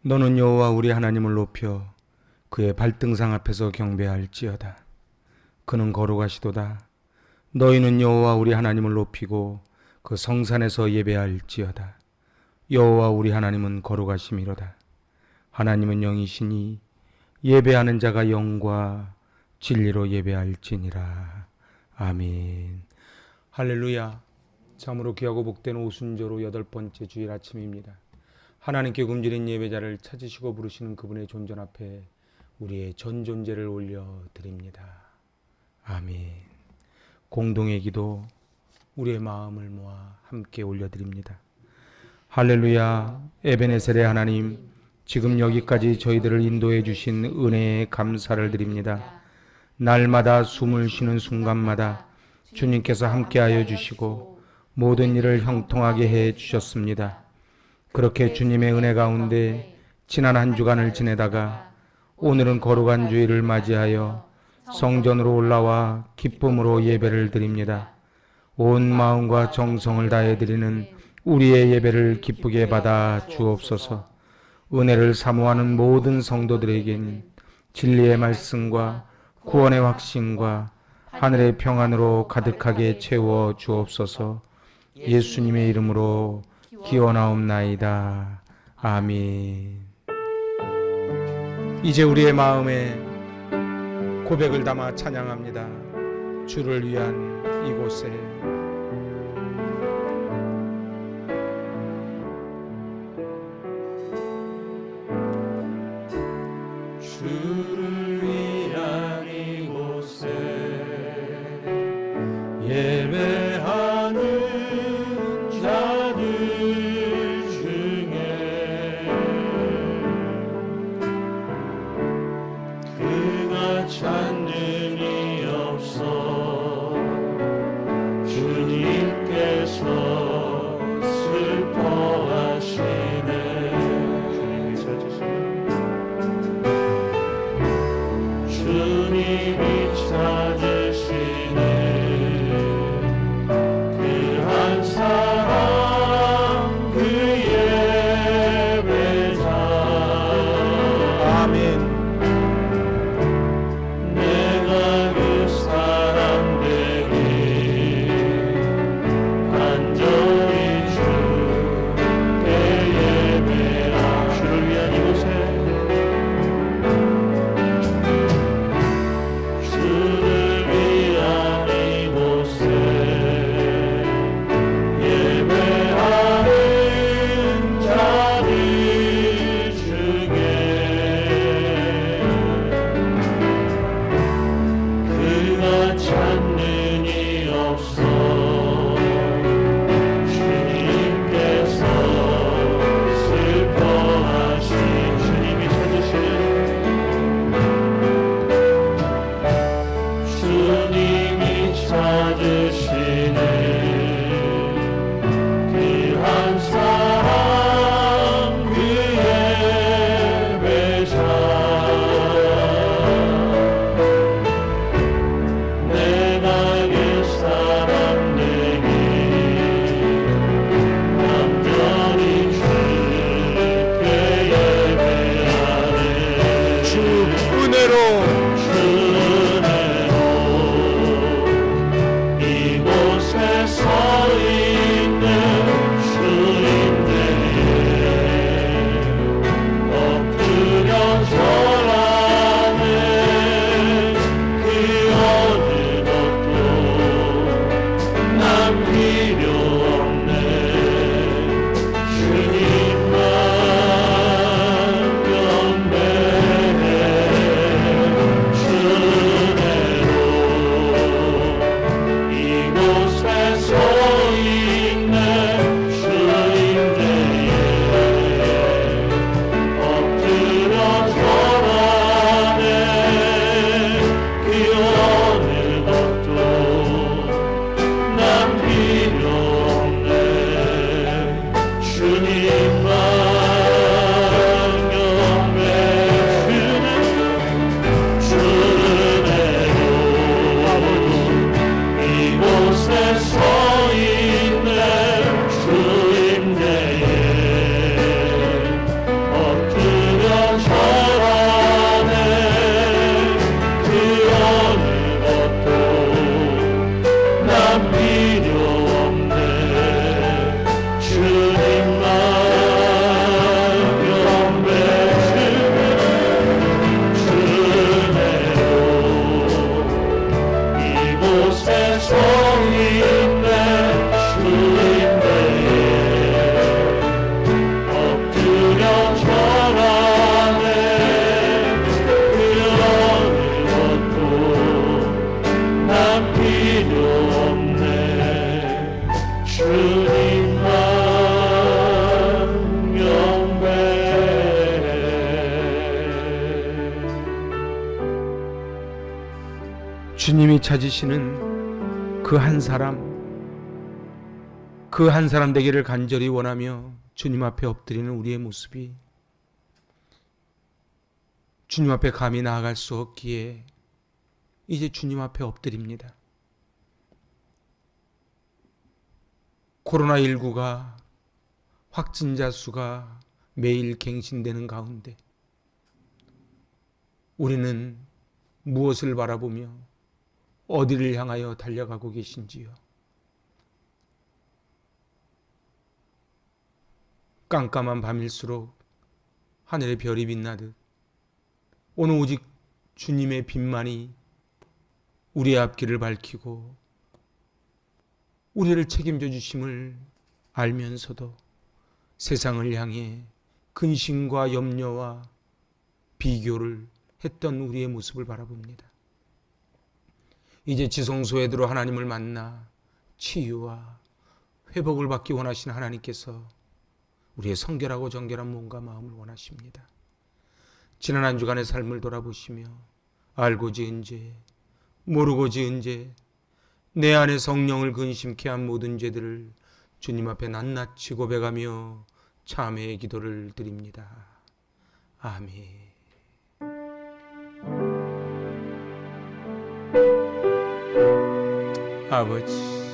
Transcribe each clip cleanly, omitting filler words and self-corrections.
너는 여호와 우리 하나님을 높여 그의 발등상 앞에서 경배할지어다. 그는 거룩하시도다. 너희는 여호와 우리 하나님을 높이고 그 성산에서 예배할지어다. 여호와 우리 하나님은 거룩하심이로다. 하나님은 영이시니 예배하는 자가 영과 진리로 예배할지니라. 아멘. 할렐루야. 참으로 귀하고 복된 오순절후 8번째 주일 아침입니다. 하나님께 굶주린 예배자를 찾으시고 부르시는 그분의 존전 앞에 우리의 전 존재를 올려드립니다. 아멘. 공동의 기도, 우리의 마음을 모아 함께 올려드립니다. 할렐루야. 에베네셀의 하나님, 지금 여기까지 저희들을 인도해 주신 은혜에 감사를 드립니다. 날마다 숨을 쉬는 순간마다 주님께서 함께하여 주시고 모든 일을 형통하게 해 주셨습니다. 그렇게 주님의 은혜 가운데 지난 한 주간을 지내다가 오늘은 거룩한 주일을 맞이하여 성전으로 올라와 기쁨으로 예배를 드립니다. 온 마음과 정성을 다해 드리는 우리의 예배를 기쁘게 받아 주옵소서. 은혜를 사모하는 모든 성도들에겐 진리의 말씀과 구원의 확신과 하늘의 평안으로 가득하게 채워 주옵소서. 예수님의 이름으로 기원하옵나이다. 아멘. 이제 우리의 마음에 고백을 담아 찬양합니다. 주를 위한 이곳에. 주를 위한 이곳에 예배하는 자들 중에 그가 찾는 이 없어. 주 주님이 찾으시는 그 한 사람 되기를 간절히 원하며 주님 앞에 엎드리는 우리의 모습이 주님 앞에 감히 나아갈 수 없기에 이제 주님 앞에 엎드립니다. 코로나19가 확진자 수가 매일 갱신되는 가운데 우리는 무엇을 바라보며 어디를 향하여 달려가고 계신지요? 깜깜한 밤일수록 하늘의 별이 빛나듯 오늘 오직 주님의 빛만이 우리의 앞길을 밝히고 우리를 책임져 주심을 알면서도 세상을 향해 근심과 염려와 비교를 했던 우리의 모습을 바라봅니다. 이제 지성소에 들어 하나님을 만나 치유와 회복을 받기 원하시는 하나님께서 우리의 성결하고 정결한 몸과 마음을 원하십니다. 지난 한 주간의 삶을 돌아보시며 알고 지은 죄, 모르고 지은 죄, 내 안에 성령을 근심케 한 모든 죄들을 주님 앞에 낱낱이 고백하며 참회의 기도를 드립니다. 아멘. 아버지,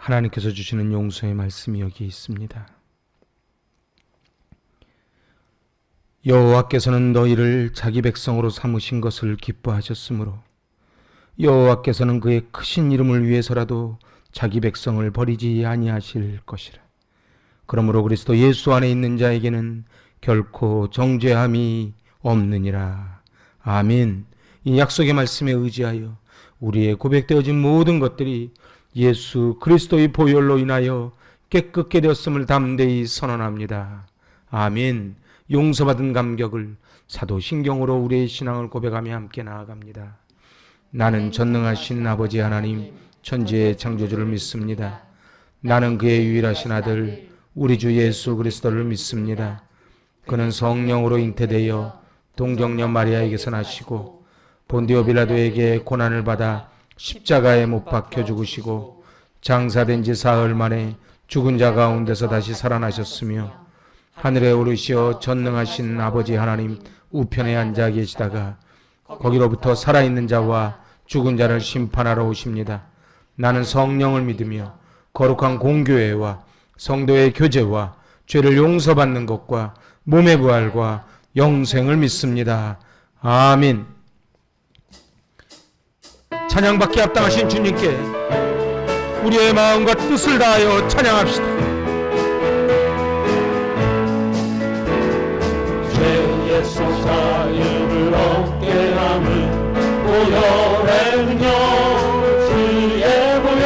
하나님께서 주시는 용서의 말씀이 여기 있습니다. 여호와께서는 너희를 자기 백성으로 삼으신 것을 기뻐하셨으므로 여호와께서는 그의 크신 이름을 위해서라도 자기 백성을 버리지 아니하실 것이라. 그러므로 그리스도 예수 안에 있는 자에게는 결코 정죄함이 없느니라. 아멘. 이 약속의 말씀에 의지하여 우리의 고백되어진 모든 것들이 예수 그리스도의 보혈로 인하여 깨끗게 되었음을 담대히 선언합니다. 아멘. 용서받은 감격을 사도신경으로 우리의 신앙을 고백하며 함께 나아갑니다. 나는 전능하신 아버지 하나님 천지의 창조주를 믿습니다. 나는 그의 유일하신 아들 우리 주 예수 그리스도를 믿습니다. 그는 성령으로 잉태되어 동정녀 마리아에게서 나시고 본디오 빌라도에게 고난을 받아 십자가에 못 박혀 죽으시고 장사된 지 사흘 만에 죽은 자 가운데서 다시 살아나셨으며 하늘에 오르시어 전능하신 아버지 하나님 우편에 앉아 계시다가 거기로부터 살아있는 자와 죽은 자를 심판하러 오십니다. 나는 성령을 믿으며 거룩한 공교회와 성도의 교제와 죄를 용서받는 것과 몸의 부활과 영생을 믿습니다. 아멘. 찬양받기 합당하신 주님께 우리의 마음과 뜻을 다하여 찬양합시다. 죄의 솟아임을 얻게 함은 보혈의 능력 주의 보혈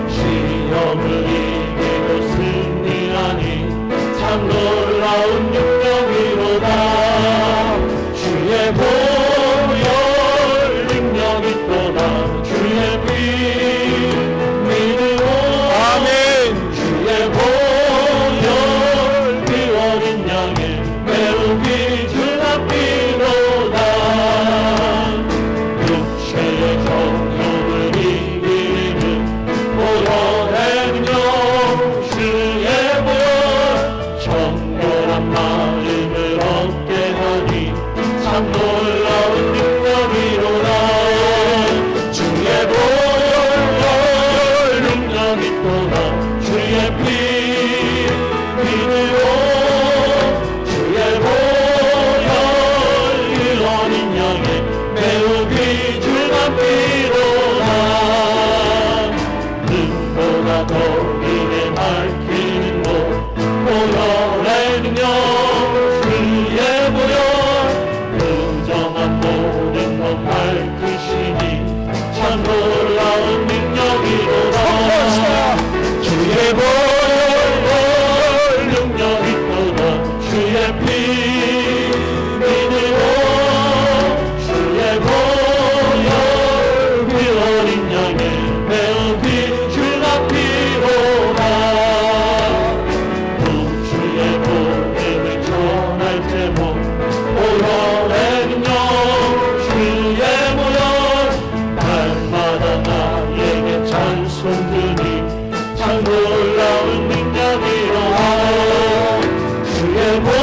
시험을 이기고 승리하니 참 놀라운 능력이로다. 주의 보혈 능력이 또다. 주의 피 믿으오. 아멘. 주의 비밀로 주의 보혈 그 어린 양의 매운 피 주가 피로다 주의 보혈을 전할 때모 보혈의 능력 주의 보혈 날마다 나에게 찬송 드리 참 놀라운 능력이로하오 주의 보혈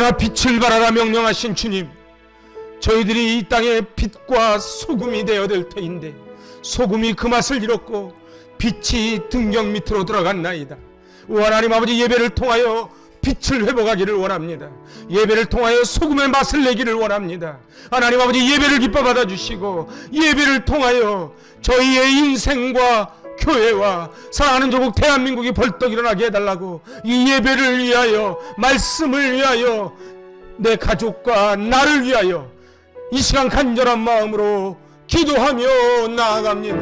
일어나 빛을 발하라 명령하신 주님, 저희들이 이 땅의 빛과 소금이 되어야 될 터인데 소금이 그 맛을 잃었고 빛이 등경 밑으로 들어갔나이다. 오 하나님 아버지, 예배를 통하여 빛을 회복하기를 원합니다. 예배를 통하여 소금의 맛을 내기를 원합니다. 하나님 아버지, 예배를 기뻐 받아주시고 예배를 통하여 저희의 인생과 교회와 사랑하는 조국 대한민국이 벌떡 일어나게 해달라고, 이 예배를 위하여, 말씀을 위하여, 내 가족과 나를 위하여 이 시간 간절한 마음으로 기도하며 나아갑니다.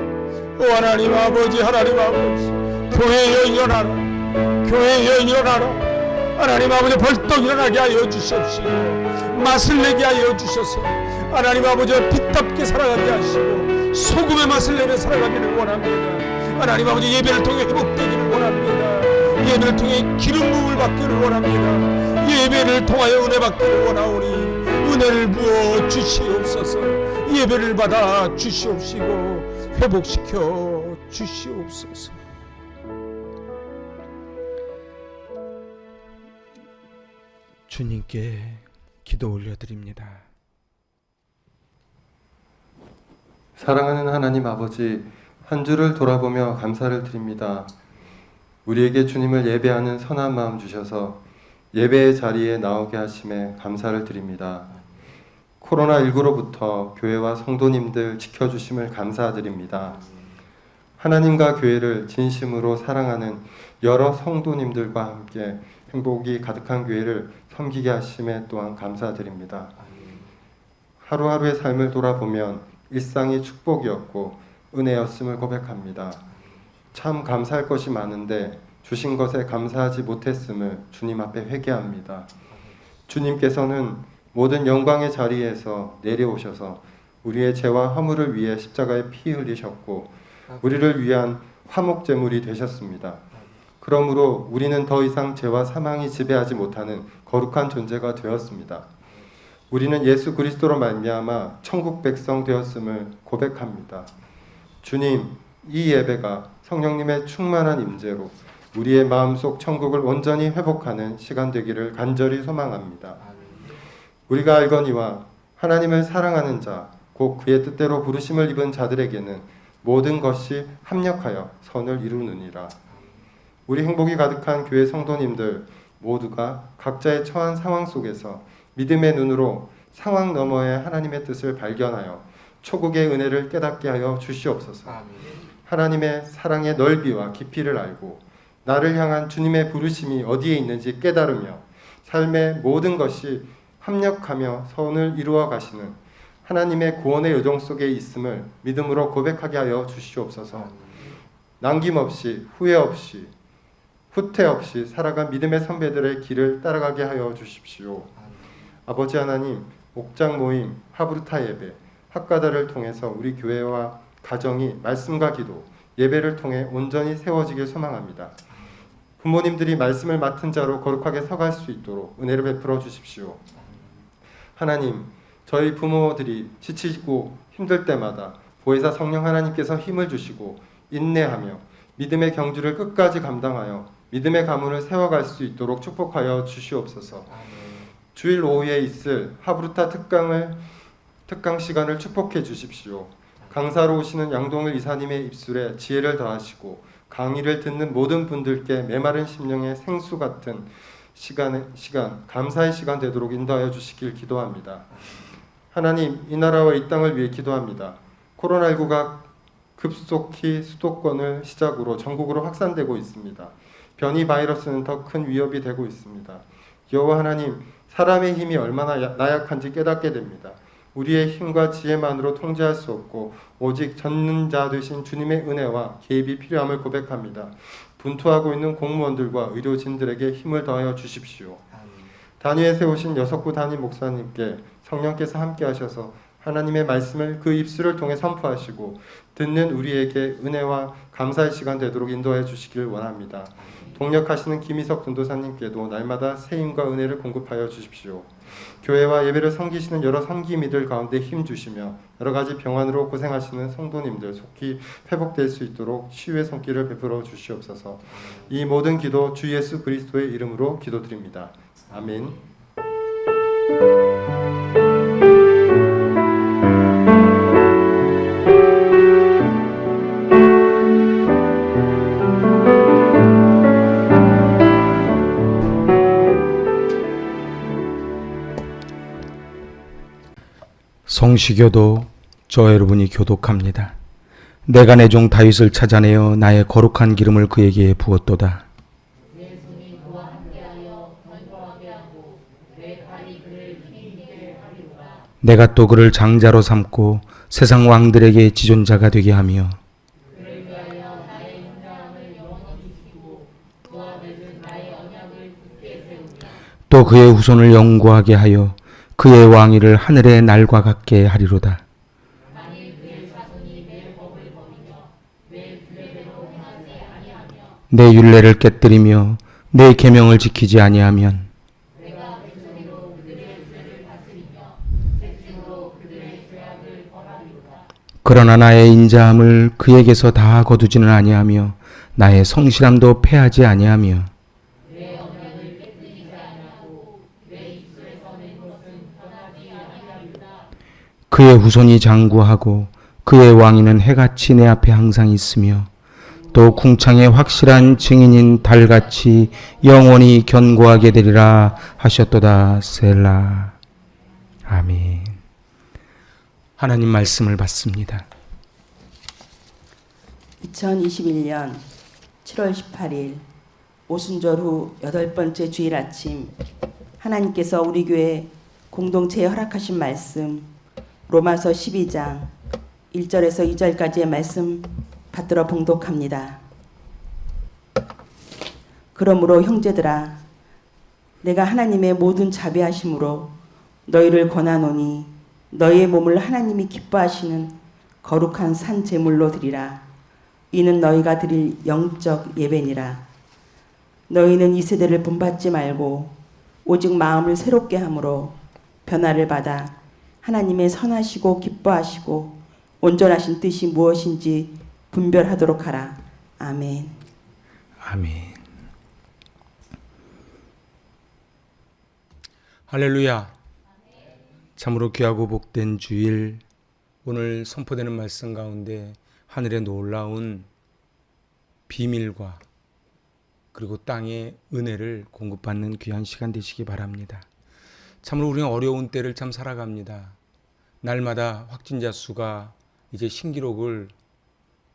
오 하나님 아버지, 하나님 아버지, 교회여 일어나라, 교회여 일어나라. 하나님 아버지, 벌떡 일어나게 하여 주십시오. 맛을 내게 하여 주셔서 하나님 아버지, 빛답게 살아가게 하시고 소금의 맛을 내며 살아가기를 원합니다. 하나님 아버지, 예배를 통해 회복되기를 원합니다. 예배를 통해 기름 부음을 받기를 원합니다. 예배를 통하여 은혜 받기를 원하오니 은혜를 부어 주시옵소서. 예배를 받아 주시옵시고 회복시켜 주시옵소서. 주님께 기도 올려드립니다. 사랑하는 하나님 아버지, 한 주를 돌아보며 감사를 드립니다. 우리에게 주님을 예배하는 선한 마음 주셔서 예배의 자리에 나오게 하심에 감사를 드립니다. 코로나19로부터 교회와 성도님들 지켜주심을 감사드립니다. 하나님과 교회를 진심으로 사랑하는 여러 성도님들과 함께 행복이 가득한 교회를 섬기게 하심에 또한 감사드립니다. 하루하루의 삶을 돌아보면 일상이 축복이었고 은혜였음을 고백합니다. 참 감사할 것이 많은데 주신 것에 감사하지 못했음을 주님 앞에 회개합니다. 주님께서는 모든 영광의 자리에서 내려오셔서 우리의 죄와 허물을 위해 십자가에 피 흘리셨고 우리를 위한 화목제물이 되셨습니다. 그러므로 우리는 더 이상 죄와 사망이 지배하지 못하는 거룩한 존재가 되었습니다. 우리는 예수 그리스도로 말미암아 천국 백성 되었음을 고백합니다. 주님, 이 예배가 성령님의 충만한 임재로 우리의 마음속 천국을 온전히 회복하는 시간 되기를 간절히 소망합니다. 우리가 알거니와 하나님을 사랑하는 자, 곧 그의 뜻대로 부르심을 입은 자들에게는 모든 것이 합력하여 선을 이루느니라. 우리 행복이 가득한 교회 성도님들 모두가 각자의 처한 상황 속에서 믿음의 눈으로 상황 너머의 하나님의 뜻을 발견하여 초국의 은혜를 깨닫게 하여 주시옵소서. 하나님의 사랑의 넓이와 깊이를 알고 나를 향한 주님의 부르심이 어디에 있는지 깨달으며 삶의 모든 것이 합력하며 선을 이루어 가시는 하나님의 구원의 여정 속에 있음을 믿음으로 고백하게 하여 주시옵소서. 남김없이 후회 없이 후퇴 없이 살아간 믿음의 선배들의 길을 따라가게 하여 주십시오. 아버지 하나님, 옥장 모임, 하브루타 예배, 학가다를 통해서 우리 교회와 가정이 말씀과 기도, 예배를 통해 온전히 세워지길 소망합니다. 부모님들이 말씀을 맡은 자로 거룩하게 서갈 수 있도록 은혜를 베풀어 주십시오. 하나님, 저희 부모들이 지치고 힘들 때마다 보혜사 성령 하나님께서 힘을 주시고 인내하며 믿음의 경주를 끝까지 감당하여 믿음의 가문을 세워갈 수 있도록 축복하여 주시옵소서. 주일 오후에 있을 하브루타 특강 시간을 축복해 주십시오. 강사로 오시는 양동일 이사님의 입술에 지혜를 더하시고 강의를 듣는 모든 분들께 메마른 심령의 생수 같은 시간 감사의 시간 되도록 인도하여 주시길 기도합니다. 하나님, 이 나라와 이 땅을 위해 기도합니다. 코로나19가 급속히 수도권을 시작으로 전국으로 확산되고 있습니다. 변이 바이러스는 더 큰 위협이 되고 있습니다. 여호와 하나님, 사람의 힘이 얼마나 나약한지 깨닫게 됩니다. 우리의 힘과 지혜만으로 통제할 수 없고 오직 전능자 되신 주님의 은혜와 개입이 필요함을 고백합니다. 분투하고 있는 공무원들과 의료진들에게 힘을 더하여 주십시오. 단위에 세우신 여석구 담임 목사님께 성령께서 함께 하셔서 하나님의 말씀을 그 입술을 통해 선포하시고 듣는 우리에게 은혜와 감사의 시간 되도록 인도해 주시길 원합니다. 동력하시는 김희석 전도사님께도 날마다 새 힘과 은혜를 공급하여 주십시오. 교회와 예배를 섬기시는 여러 섬김이들 가운데 힘 주시며 여러 가지 병환으로 고생하시는 성도님들 속히 회복될 수 있도록 치유의 손길을 베풀어 주시옵소서. 이 모든 기도 주 예수 그리스도의 이름으로 기도드립니다. 아멘. 성시교도 저 여러분이 교독합니다. 내가 내 종 다윗을 찾아내어 나의 거룩한 기름을 그에게 부었도다. 내가 또 그를 장자로 삼고 세상 왕들에게 지존자가 되게 하며 또 그의 후손을 영구하게 하여 그의 왕위를 하늘의 날과 같게 하리로다. 내 율례를 깨뜨리며 내 계명을 지키지 아니하면 그러나 나의 인자함을 그에게서 다 거두지는 아니하며 나의 성실함도 패하지 아니하며 그의 후손이 장구하고 그의 왕위는 해같이 내 앞에 항상 있으며 또 궁창의 확실한 증인인 달같이 영원히 견고하게 되리라 하셨도다. 셀라. 아멘. 하나님 말씀을 받습니다. 2021년 7월 18일 오순절 후 8번째 주일 아침, 하나님께서 우리 교회 공동체에 허락하신 말씀 로마서 12장 1절에서 2절까지의 말씀 받들어 봉독합니다. 그러므로 형제들아, 내가 하나님의 모든 자비하심으로 너희를 권하노니 너희의 몸을 하나님이 기뻐하시는 거룩한 산 제물로 드리라. 이는 너희가 드릴 영적 예배니라. 너희는 이 세대를 본받지 말고 오직 마음을 새롭게 함으로 변화를 받아 하나님의 선하시고 기뻐하시고 온전하신 뜻이 무엇인지 분별하도록 하라. 아멘. 아멘. 할렐루야. 참으로 귀하고 복된 주일, 오늘 선포되는 말씀 가운데 하늘의 놀라운 비밀과 그리고 땅의 은혜를 공급받는 귀한 시간 되시기 바랍니다. 참으로 우리는 어려운 때를 참 살아갑니다. 날마다 확진자 수가 이제 신기록을,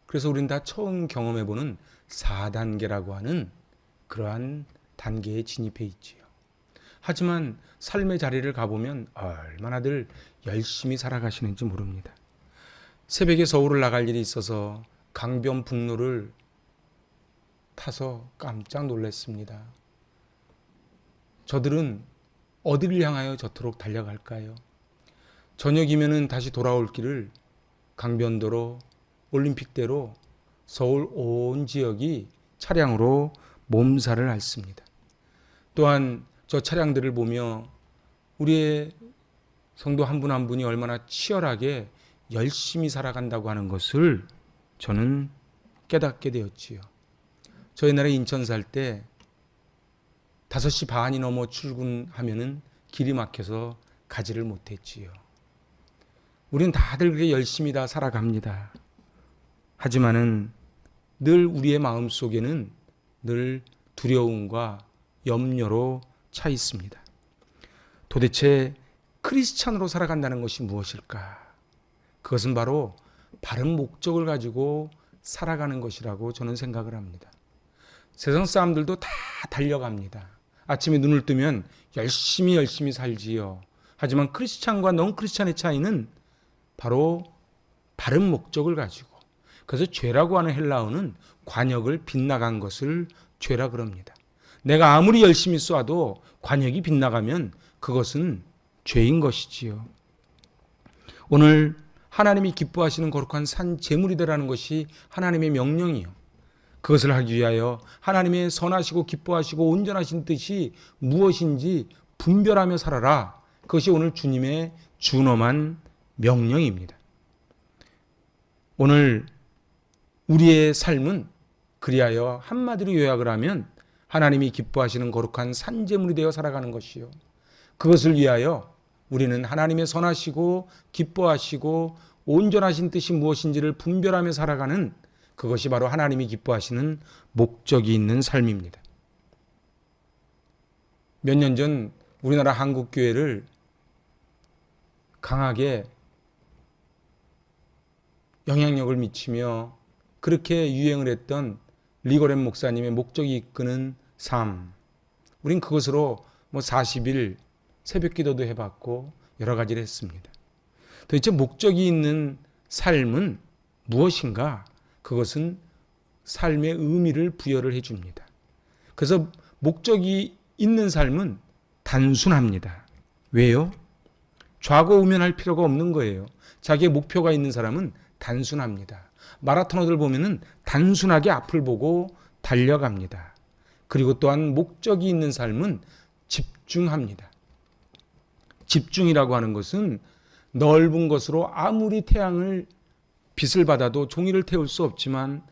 그래서 우리는 다 처음 경험해보는 4단계라고 하는 그러한 단계에 진입해 있지요. 하지만 삶의 자리를 가보면 얼마나들 열심히 살아가시는지 모릅니다. 새벽에 서울을 나갈 일이 있어서 강변북로를 타서 깜짝 놀랐습니다. 저들은 어디를 향하여 저토록 달려갈까요? 저녁이면은 다시 돌아올 길을 강변도로, 올림픽대로 서울 온 지역이 차량으로 몸살을 앓습니다. 또한 저 차량들을 보며 우리의 성도 한 분 한 분이 얼마나 치열하게 열심히 살아간다고 하는 것을 저는 깨닫게 되었지요. 저 옛날에 인천 살 때 5시 반이 넘어 출근하면은 길이 막혀서 가지를 못했지요. 우리는 다들 그렇게 열심히 다 살아갑니다. 하지만은 늘 우리의 마음 속에는 늘 두려움과 염려로 차 있습니다. 도대체 크리스찬으로 살아간다는 것이 무엇일까? 그것은 바로 바른 목적을 가지고 살아가는 것이라고 저는 생각을 합니다. 세상 사람들도 다 달려갑니다. 아침에 눈을 뜨면 열심히 살지요. 하지만 크리스찬과 넌 크리스찬의 차이는 바로 바른 목적을 가지고, 그래서 죄라고 하는 헬라어는 관역을 빗나간 것을 죄라 그럽니다. 내가 아무리 열심히 쏴도 관역이 빗나가면 그것은 죄인 것이지요. 오늘 하나님이 기뻐하시는 거룩한 산 제물이다라는 것이 하나님의 명령이요. 그것을 하기 위하여 하나님의 선하시고 기뻐하시고 온전하신 뜻이 무엇인지 분별하며 살아라. 그것이 오늘 주님의 준엄한 명령입니다. 오늘 우리의 삶은 그리하여 한마디로 요약을 하면 하나님이 기뻐하시는 거룩한 산제물이 되어 살아가는 것이요. 그것을 위하여 우리는 하나님의 선하시고 기뻐하시고 온전하신 뜻이 무엇인지를 분별하며 살아가는, 그것이 바로 하나님이 기뻐하시는 목적이 있는 삶입니다. 몇 년 전 우리나라 한국교회를 강하게 영향력을 미치며 그렇게 유행을 했던 리고렌 목사님의 목적이 이끄는 삶. 우린 그것으로 40일 새벽 기도도 해봤고 여러 가지를 했습니다. 도대체 목적이 있는 삶은 무엇인가? 그것은 삶의 의미를 부여를 해줍니다. 그래서 목적이 있는 삶은 단순합니다. 왜요? 좌고우면할 필요가 없는 거예요. 자기의 목표가 있는 사람은 단순합니다. 마라토너들 보면은 단순하게 앞을 보고 달려갑니다. 그리고 또한 목적이 있는 삶은 집중합니다. 집중이라고 하는 것은 넓은 것으로 아무리 태양을 빛을 받아도 종이를 태울 수 없지만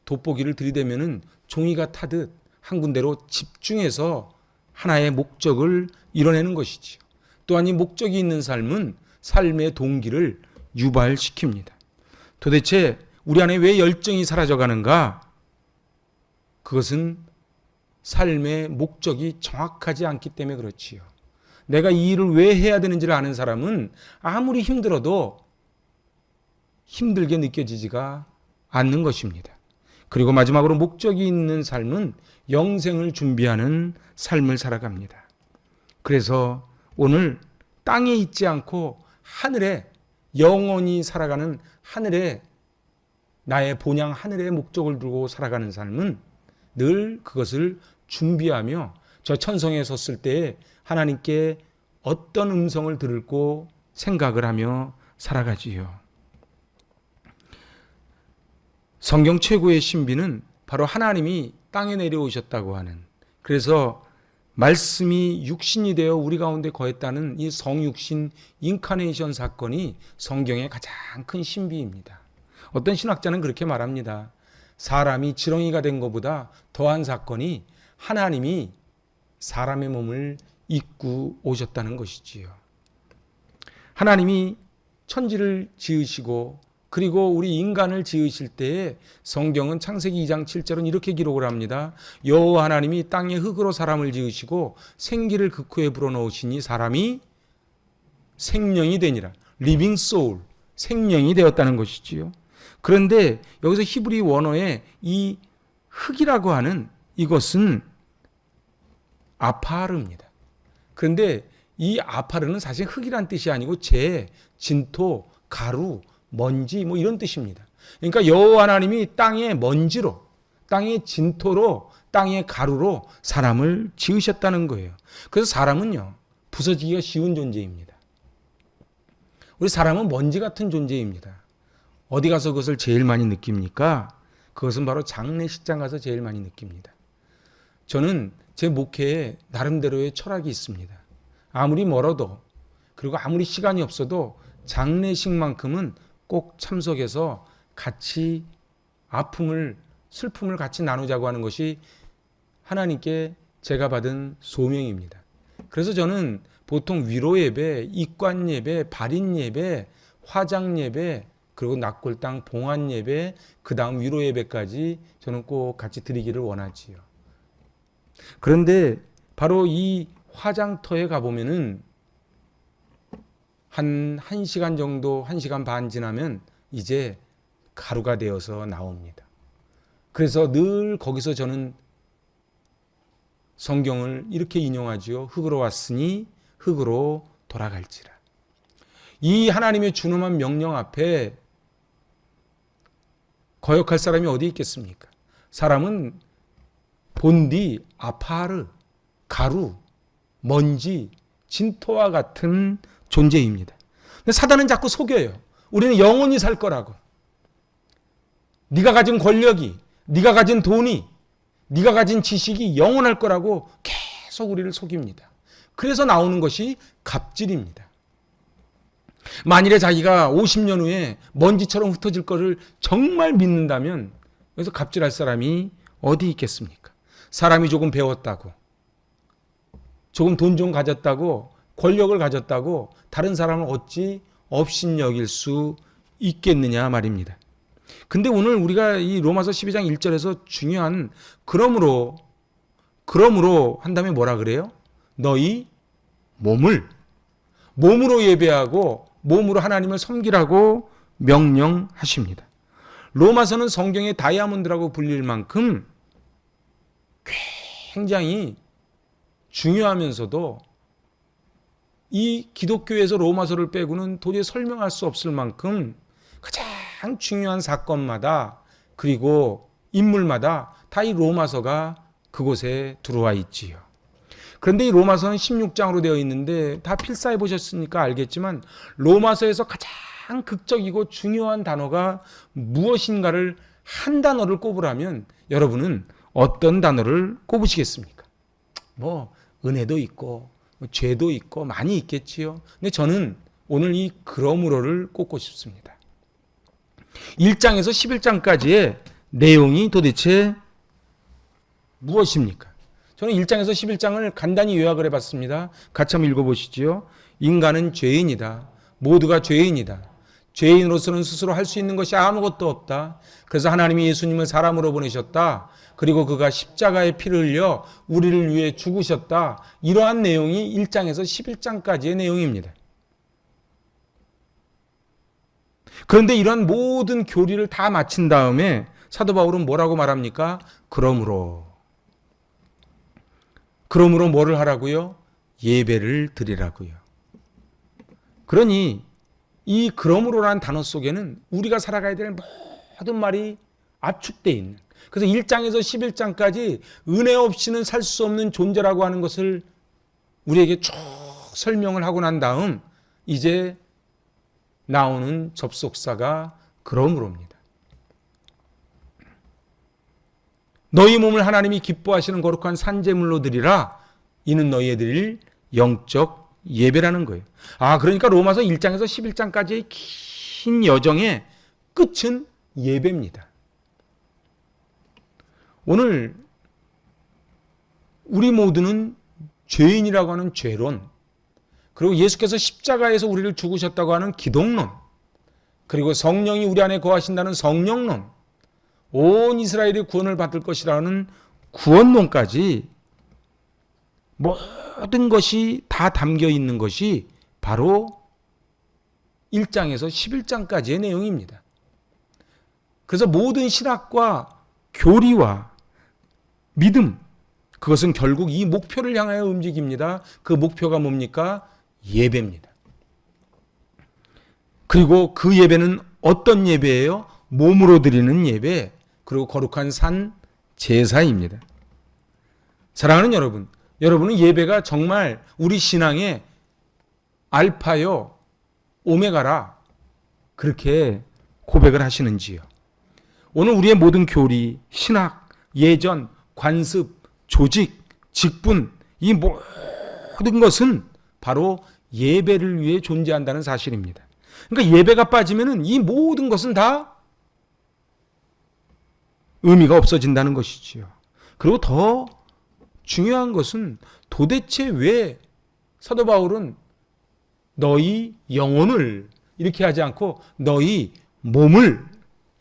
돋보기를 들이대면은 종이가 타듯 한 군데로 집중해서 하나의 목적을 이뤄내는 것이지요. 또한 이 목적이 있는 삶은 삶의 동기를 유발시킵니다. 도대체 우리 안에 왜 열정이 사라져가는가? 그것은 삶의 목적이 정확하지 않기 때문에 그렇지요. 내가 이 일을 왜 해야 되는지를 아는 사람은 아무리 힘들어도 힘들게 느껴지지가 않는 것입니다. 그리고 마지막으로 목적이 있는 삶은 영생을 준비하는 삶을 살아갑니다. 그래서 오늘 땅에 있지 않고 하늘에 영원히 살아가는 하늘에 나의 본향 하늘의 목적을 두고 살아가는 삶은 늘 그것을 준비하며 저 천성에 섰을 때에 하나님께 어떤 음성을 들을고 생각을 하며 살아가지요. 성경 최고의 신비는 바로 하나님이 땅에 내려오셨다고 하는, 그래서 말씀이 육신이 되어 우리 가운데 거했다는 이 성육신 인카네이션 사건이 성경의 가장 큰 신비입니다. 어떤 신학자는 그렇게 말합니다. 사람이 지렁이가 된 것보다 더한 사건이 하나님이 사람의 몸을 입고 오셨다는 것이지요. 하나님이 천지를 지으시고 그리고 우리 인간을 지으실 때에 성경은 창세기 2장 7절은 이렇게 기록을 합니다. 여호와 하나님이 땅의 흙으로 사람을 지으시고 생기를 그 코에 불어넣으시니 사람이 생명이 되니라. 리빙 소울, 생명이 되었다는 것이지요. 그런데 여기서 히브리 원어에 이 흙이라고 하는 이것은 아파르입니다. 그런데 이 아파르는 사실 흙이란 뜻이 아니고 재, 진토, 가루, 먼지 이런 뜻입니다. 그러니까 여호와 하나님이 땅의 먼지로, 땅의 진토로, 땅의 가루로 사람을 지으셨다는 거예요. 그래서 사람은요, 부서지기가 쉬운 존재입니다. 우리 사람은 먼지 같은 존재입니다. 어디 가서 그것을 제일 많이 느낍니까? 그것은 바로 장례식장 가서 제일 많이 느낍니다. 저는 제 목회에 나름대로의 철학이 있습니다. 아무리 멀어도 그리고 아무리 시간이 없어도 장례식만큼은 꼭 참석해서 같이 아픔을, 슬픔을 같이 나누자고 하는 것이 하나님께 제가 받은 소명입니다. 그래서 저는 보통 위로 예배, 입관 예배, 발인 예배, 화장 예배, 그리고 낙골당 봉안 예배, 그 다음 위로 예배까지 저는 꼭 같이 드리기를 원하지요. 그런데 바로 이 화장터에 가보면은 한 1시간 정도, 1시간 반 지나면 이제 가루가 되어서 나옵니다. 그래서 늘 거기서 저는 성경을 이렇게 인용하지요. 흙으로 왔으니 흙으로 돌아갈지라. 이 하나님의 준엄한 명령 앞에 거역할 사람이 어디 있겠습니까? 사람은 본디, 아파르, 가루, 먼지, 진토와 같은 존재입니다. 근데 사단은 자꾸 속여요. 우리는 영원히 살 거라고. 네가 가진 권력이, 네가 가진 돈이, 네가 가진 지식이 영원할 거라고 계속 우리를 속입니다. 그래서 나오는 것이 갑질입니다. 만일에 자기가 50년 후에 먼지처럼 흩어질 것을 정말 믿는다면 여기서 갑질할 사람이 어디 있겠습니까? 사람이 조금 배웠다고, 조금 돈 좀 가졌다고, 권력을 가졌다고 다른 사람을 어찌 업신여길 수 있겠느냐 말입니다. 근데 오늘 우리가 이 로마서 12장 1절에서 중요한 그러므로 한 다음에 뭐라 그래요? 너희 몸으로 예배하고 몸으로 하나님을 섬기라고 명령하십니다. 로마서는 성경의 다이아몬드라고 불릴 만큼 굉장히 중요하면서도 이 기독교에서 로마서를 빼고는 도저히 설명할 수 없을 만큼 가장 중요한 사건마다 그리고 인물마다 다 이 로마서가 그곳에 들어와 있지요. 그런데 이 로마서는 16장으로 되어 있는데 다 필사해 보셨으니까 알겠지만 로마서에서 가장 극적이고 중요한 단어가 무엇인가를 한 단어를 꼽으라면 여러분은 어떤 단어를 꼽으시겠습니까? 뭐 은혜도 있고 죄도 있고 많이 있겠지요. 근데 저는 오늘 이 그러므로를 꼽고 싶습니다. 1장에서 11장까지의 내용이 도대체 무엇입니까? 저는 1장에서 11장을 간단히 요약을 해봤습니다. 같이 한번 읽어보시죠. 인간은 죄인이다. 모두가 죄인이다. 죄인으로서는 스스로 할 수 있는 것이 아무것도 없다. 그래서 하나님이 예수님을 사람으로 보내셨다. 그리고 그가 십자가에 피를 흘려 우리를 위해 죽으셨다. 이러한 내용이 1장에서 11장까지의 내용입니다. 그런데 이런 모든 교리를 다 마친 다음에 사도 바울은 뭐라고 말합니까? 그러므로 뭐를 하라고요? 예배를 드리라고요. 그러니 이 그러므로라는 단어 속에는 우리가 살아가야 될 모든 말이 압축되어 있는, 그래서 1장에서 11장까지 은혜 없이는 살 수 없는 존재라고 하는 것을 우리에게 쭉 설명을 하고 난 다음 이제 나오는 접속사가 그러므로입니다. 너희 몸을 하나님이 기뻐하시는 거룩한 산제물로 드리라. 이는 너희에 드릴 영적 예배라는 거예요. 그러니까 로마서 1장에서 11장까지의 긴 여정의 끝은 예배입니다. 오늘 우리 모두는 죄인이라고 하는 죄론, 그리고 예수께서 십자가에서 우리를 죽으셨다고 하는 기독론, 그리고 성령이 우리 안에 거하신다는 성령론, 온 이스라엘이 구원을 받을 것이라는 구원론까지 모든 것이 다 담겨 있는 것이 바로 1장에서 11장까지의 내용입니다. 그래서 모든 신학과 교리와 믿음, 그것은 결국 이 목표를 향하여 움직입니다. 그 목표가 뭡니까? 예배입니다. 그리고 그 예배는 어떤 예배예요? 몸으로 드리는 예배, 그리고 거룩한 산 제사입니다. 사랑하는 여러분, 여러분은 예배가 정말 우리 신앙의 알파요 오메가라 그렇게 고백을 하시는지요? 오늘 우리의 모든 교리, 신학, 예전, 관습, 조직, 직분, 이 모든 것은 바로 예배를 위해 존재한다는 사실입니다. 그러니까 예배가 빠지면은 이 모든 것은 다 의미가 없어진다는 것이지요. 그리고 더 중요한 것은 도대체 왜 사도 바울은 너희 영혼을 이렇게 하지 않고 너희 몸을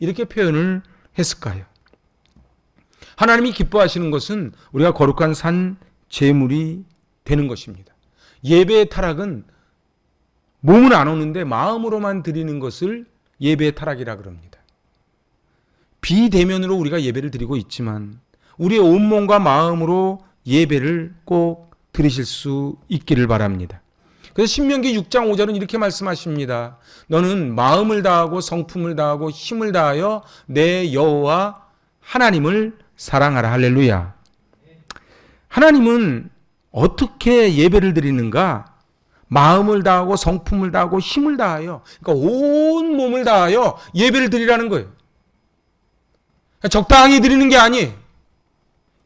이렇게 표현을 했을까요? 하나님이 기뻐하시는 것은 우리가 거룩한 산 제물이 되는 것입니다. 예배의 타락은 몸은 안 오는데 마음으로만 드리는 것을 예배의 타락이라 그럽니다. 비대면으로 우리가 예배를 드리고 있지만 우리의 온몸과 마음으로 예배를 꼭 드리실 수 있기를 바랍니다. 그래서 신명기 6장 5절은 이렇게 말씀하십니다. 너는 마음을 다하고 성품을 다하고 힘을 다하여 내 여호와 하나님을 사랑하라. 할렐루야. 하나님은 어떻게 예배를 드리는가? 마음을 다하고 성품을 다하고 힘을 다하여, 그러니까 온 몸을 다하여 예배를 드리라는 거예요. 적당히 드리는 게 아니에요.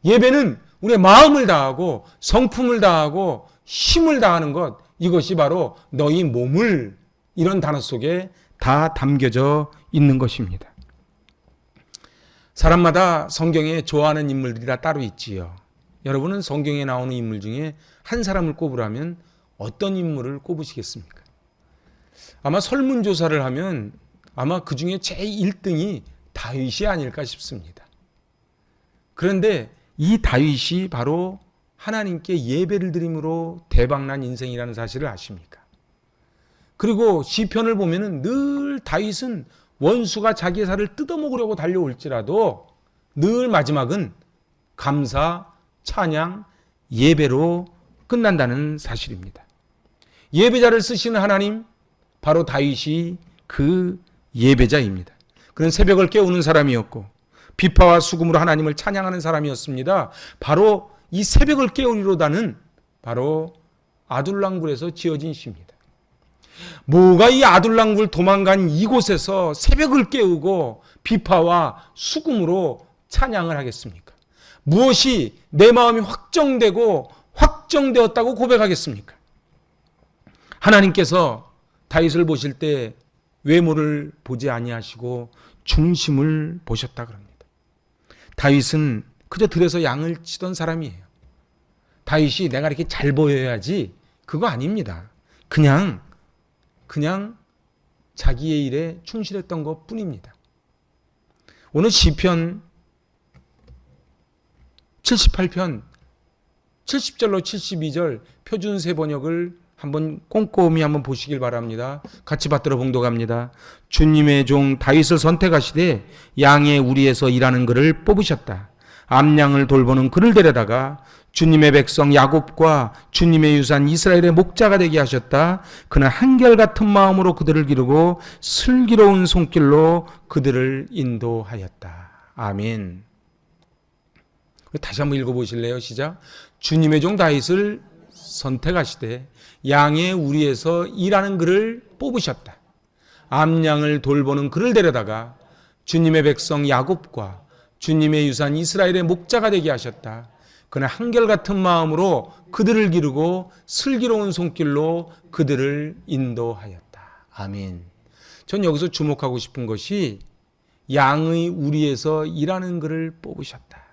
예배는 우리의 마음을 다하고 성품을 다하고 힘을 다하는 것, 이것이 바로 너희 몸을, 이런 단어 속에 다 담겨져 있는 것입니다. 사람마다 성경에 좋아하는 인물들이 다 따로 있지요. 여러분은 성경에 나오는 인물 중에 한 사람을 꼽으라면 어떤 인물을 꼽으시겠습니까? 아마 설문조사를 하면 아마 그 중에 제일 1등이 다윗이 아닐까 싶습니다. 그런데 이 다윗이 바로 하나님께 예배를 드림으로 대박난 인생이라는 사실을 아십니까? 그리고 시편을 보면은 늘 다윗은 원수가 자기의 살을 뜯어먹으려고 달려올지라도 늘 마지막은 감사, 찬양, 예배로 끝난다는 사실입니다. 예배자를 쓰시는 하나님, 바로 다윗이 그 예배자입니다. 그는 새벽을 깨우는 사람이었고 비파와 수금으로 하나님을 찬양하는 사람이었습니다. 바로 이 새벽을 깨우리로다는 바로 아둘람굴에서 지어진 시입니다. 뭐가 이 아둘람굴 도망간 이곳에서 새벽을 깨우고 비파와 수금으로 찬양을 하겠습니까? 무엇이 내 마음이 확정되었다고 고백하겠습니까? 하나님께서 다윗을 보실 때 외모를 보지 아니하시고 중심을 보셨다 그럽니다. 다윗은 그저 들에서 양을 치던 사람이에요. 다윗이 내가 이렇게 잘 보여야지 그거 아닙니다. 그냥 자기의 일에 충실했던 것 뿐입니다. 오늘 시편 78편 70절로 72절 표준세 번역을 꼼꼼히 한번 보시길 바랍니다. 같이 받들어 봉독합니다. 주님의 종 다윗을 선택하시되 양의 우리에서 일하는 그를 뽑으셨다. 암양을 돌보는 그를 데려다가 주님의 백성 야곱과 주님의 유산 이스라엘의 목자가 되게 하셨다. 그는 한결같은 마음으로 그들을 기르고 슬기로운 손길로 그들을 인도하였다. 아멘. 다시 한번 읽어보실래요? 시작. 주님의 종 다윗을 선택하시되 양의 우리에서 일하는 그를 뽑으셨다. 암양을 돌보는 그를 데려다가 주님의 백성 야곱과 주님의 유산 이스라엘의 목자가 되게 하셨다. 그는 한결같은 마음으로 그들을 기르고 슬기로운 손길로 그들을 인도하였다. 아멘. 전 여기서 주목하고 싶은 것이 양의 우리에서 일하는 그를 뽑으셨다.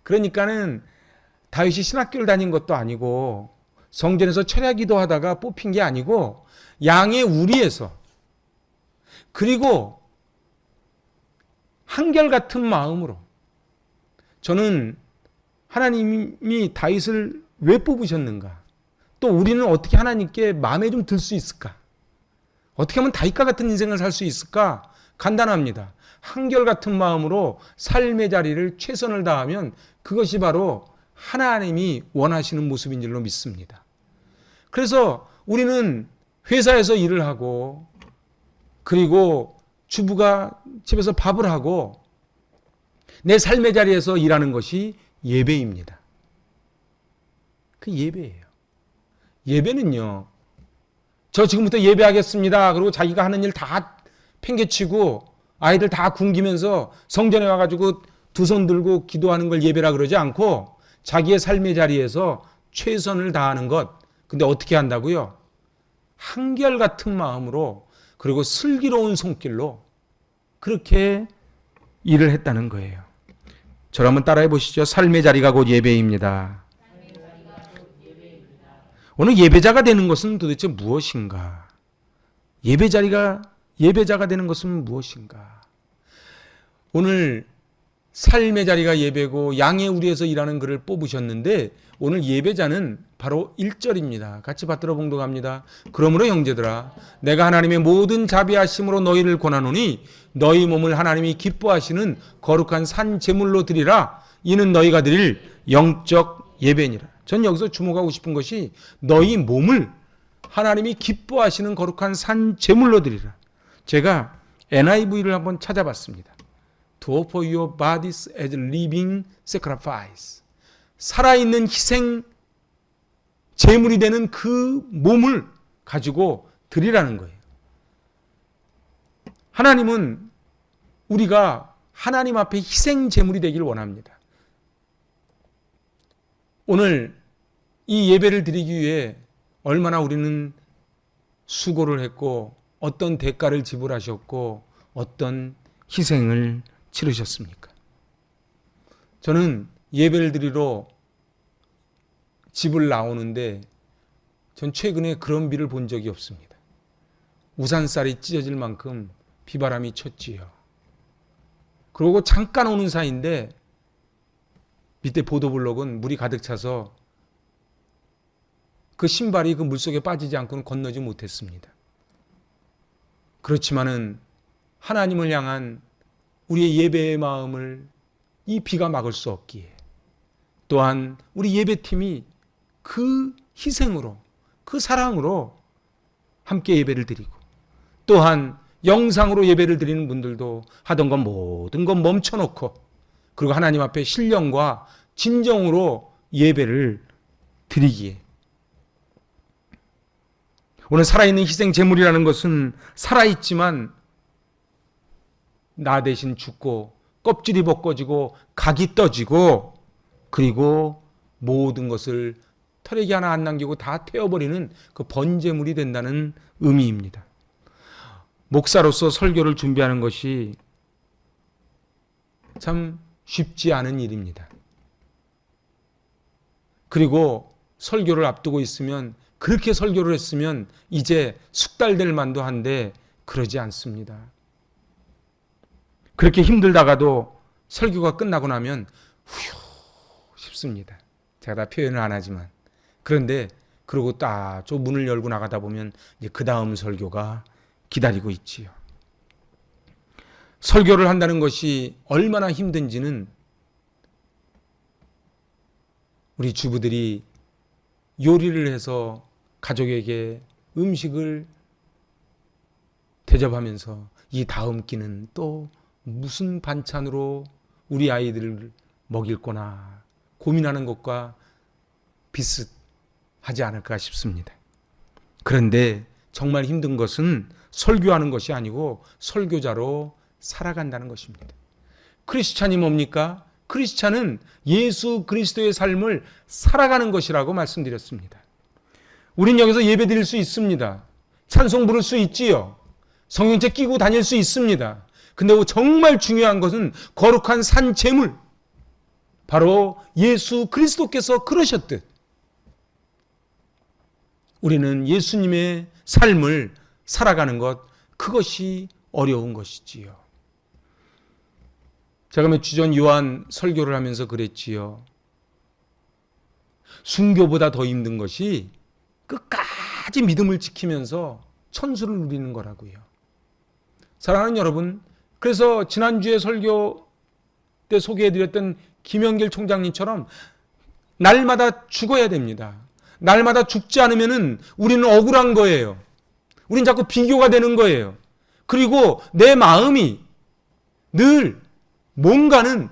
그러니까는 다윗이 신학교를 다닌 것도 아니고 성전에서 철야 기도하다가 뽑힌 게 아니고 양의 우리에서, 그리고 한결같은 마음으로. 저는 하나님이 다윗을 왜 뽑으셨는가? 또 우리는 어떻게 하나님께 마음에 좀 들 수 있을까? 어떻게 하면 다윗과 같은 인생을 살 수 있을까? 간단합니다. 한결같은 마음으로 삶의 자리를 최선을 다하면 그것이 바로 하나님이 원하시는 모습인 줄로 믿습니다. 그래서 우리는 회사에서 일을 하고, 그리고 주부가 집에서 밥을 하고, 내 삶의 자리에서 일하는 것이 예배입니다. 그 예배예요. 예배는요, 저 지금부터 예배하겠습니다. 그리고 자기가 하는 일 다 팽개치고 아이들 다 굶기면서 성전에 와가지고 두 손 들고 기도하는 걸 예배라 그러지 않고 자기의 삶의 자리에서 최선을 다하는 것. 근데 어떻게 한다고요? 한결같은 마음으로, 그리고 슬기로운 손길로 그렇게 일을 했다는 거예요. 저를 한번 따라해 보시죠. 삶의 자리가 곧 예배입니다. 오늘 예배자가 되는 것은 도대체 무엇인가? 예배자가 되는 것은 무엇인가? 오늘 삶의 자리가 예배고 양의 우리에서 일하는 그를 뽑으셨는데, 오늘 예배자는 바로 1절입니다. 같이 받들어 봉독합니다. 그러므로 형제들아, 내가 하나님의 모든 자비하심으로 너희를 권하노니 너희 몸을 하나님이 기뻐하시는 거룩한 산 제물로 드리라. 이는 너희가 드릴 영적 예배니라. 전 여기서 주목하고 싶은 것이 너희 몸을 하나님이 기뻐하시는 거룩한 산 제물로 드리라. 제가 NIV를 한번 찾아봤습니다. To offer your bodies as living sacrifice. 살아있는 희생 제물이 되는 그 몸을 가지고 드리라는 거예요. 하나님은 우리가 하나님 앞에 희생 제물이 되길 원합니다. 오늘 이 예배를 드리기 위해 얼마나 우리는 수고를 했고 어떤 대가를 지불하셨고 어떤 희생을 치르셨습니까? 저는 예배를 드리러 집을 나오는데 전 최근에 그런 비를 본 적이 없습니다. 우산살이 찢어질 만큼 비바람이 쳤지요. 그러고 잠깐 오는 사이인데 밑에 보도블록은 물이 가득 차서 그 신발이 그 물속에 빠지지 않고는 건너지 못했습니다. 그렇지만은 하나님을 향한 우리의 예배의 마음을 이 비가 막을 수 없기에, 또한 우리 예배팀이 그 희생으로, 그 사랑으로 함께 예배를 드리고, 또한 영상으로 예배를 드리는 분들도 하던 건 모든 건 멈춰놓고, 그리고 하나님 앞에 신령과 진정으로 예배를 드리기에, 오늘 살아있는 희생 제물이라는 것은 살아있지만 나 대신 죽고 껍질이 벗겨지고 각이 떠지고, 그리고 모든 것을 털에기 하나 안 남기고 다 태워버리는 그 번제물이 된다는 의미입니다. 목사로서 설교를 준비하는 것이 참 쉽지 않은 일입니다. 그리고 설교를 앞두고 있으면, 그렇게 설교를 했으면 이제 숙달될 만도 한데 그러지 않습니다. 그렇게 힘들다가도 설교가 끝나고 나면 후휴 싶습니다. 제가 다 표현을 안 하지만. 그런데 그러고 딱 저 문을 열고 나가다 보면 이제 그 다음 설교가 기다리고 있지요. 설교를 한다는 것이 얼마나 힘든지는 우리 주부들이 요리를 해서 가족에게 음식을 대접하면서 이 다음 끼는 또 무슨 반찬으로 우리 아이들을 먹일 거나 고민하는 것과 비슷하지 않을까 싶습니다. 그런데 정말 힘든 것은 설교하는 것이 아니고 설교자로 살아간다는 것입니다. 크리스찬이 뭡니까? 크리스찬은 예수 그리스도의 삶을 살아가는 것이라고 말씀드렸습니다. 우린 여기서 예배 드릴 수 있습니다. 찬송 부를 수 있지요. 성경책 끼고 다닐 수 있습니다. 근데 정말 중요한 것은 거룩한 산 제물, 바로 예수 그리스도께서 그러셨듯 우리는 예수님의 삶을 살아가는 것, 그것이 어려운 것이지요. 제가 몇 주 전 요한 설교를 하면서 그랬지요. 순교보다 더 힘든 것이 끝까지 믿음을 지키면서 천수를 누리는 거라고요. 사랑하는 여러분, 그래서 지난주에 설교 때 소개해드렸던 김영길 총장님처럼 날마다 죽어야 됩니다. 날마다 죽지 않으면 우리는 억울한 거예요. 우린 자꾸 비교가 되는 거예요. 그리고 내 마음이 늘 뭔가는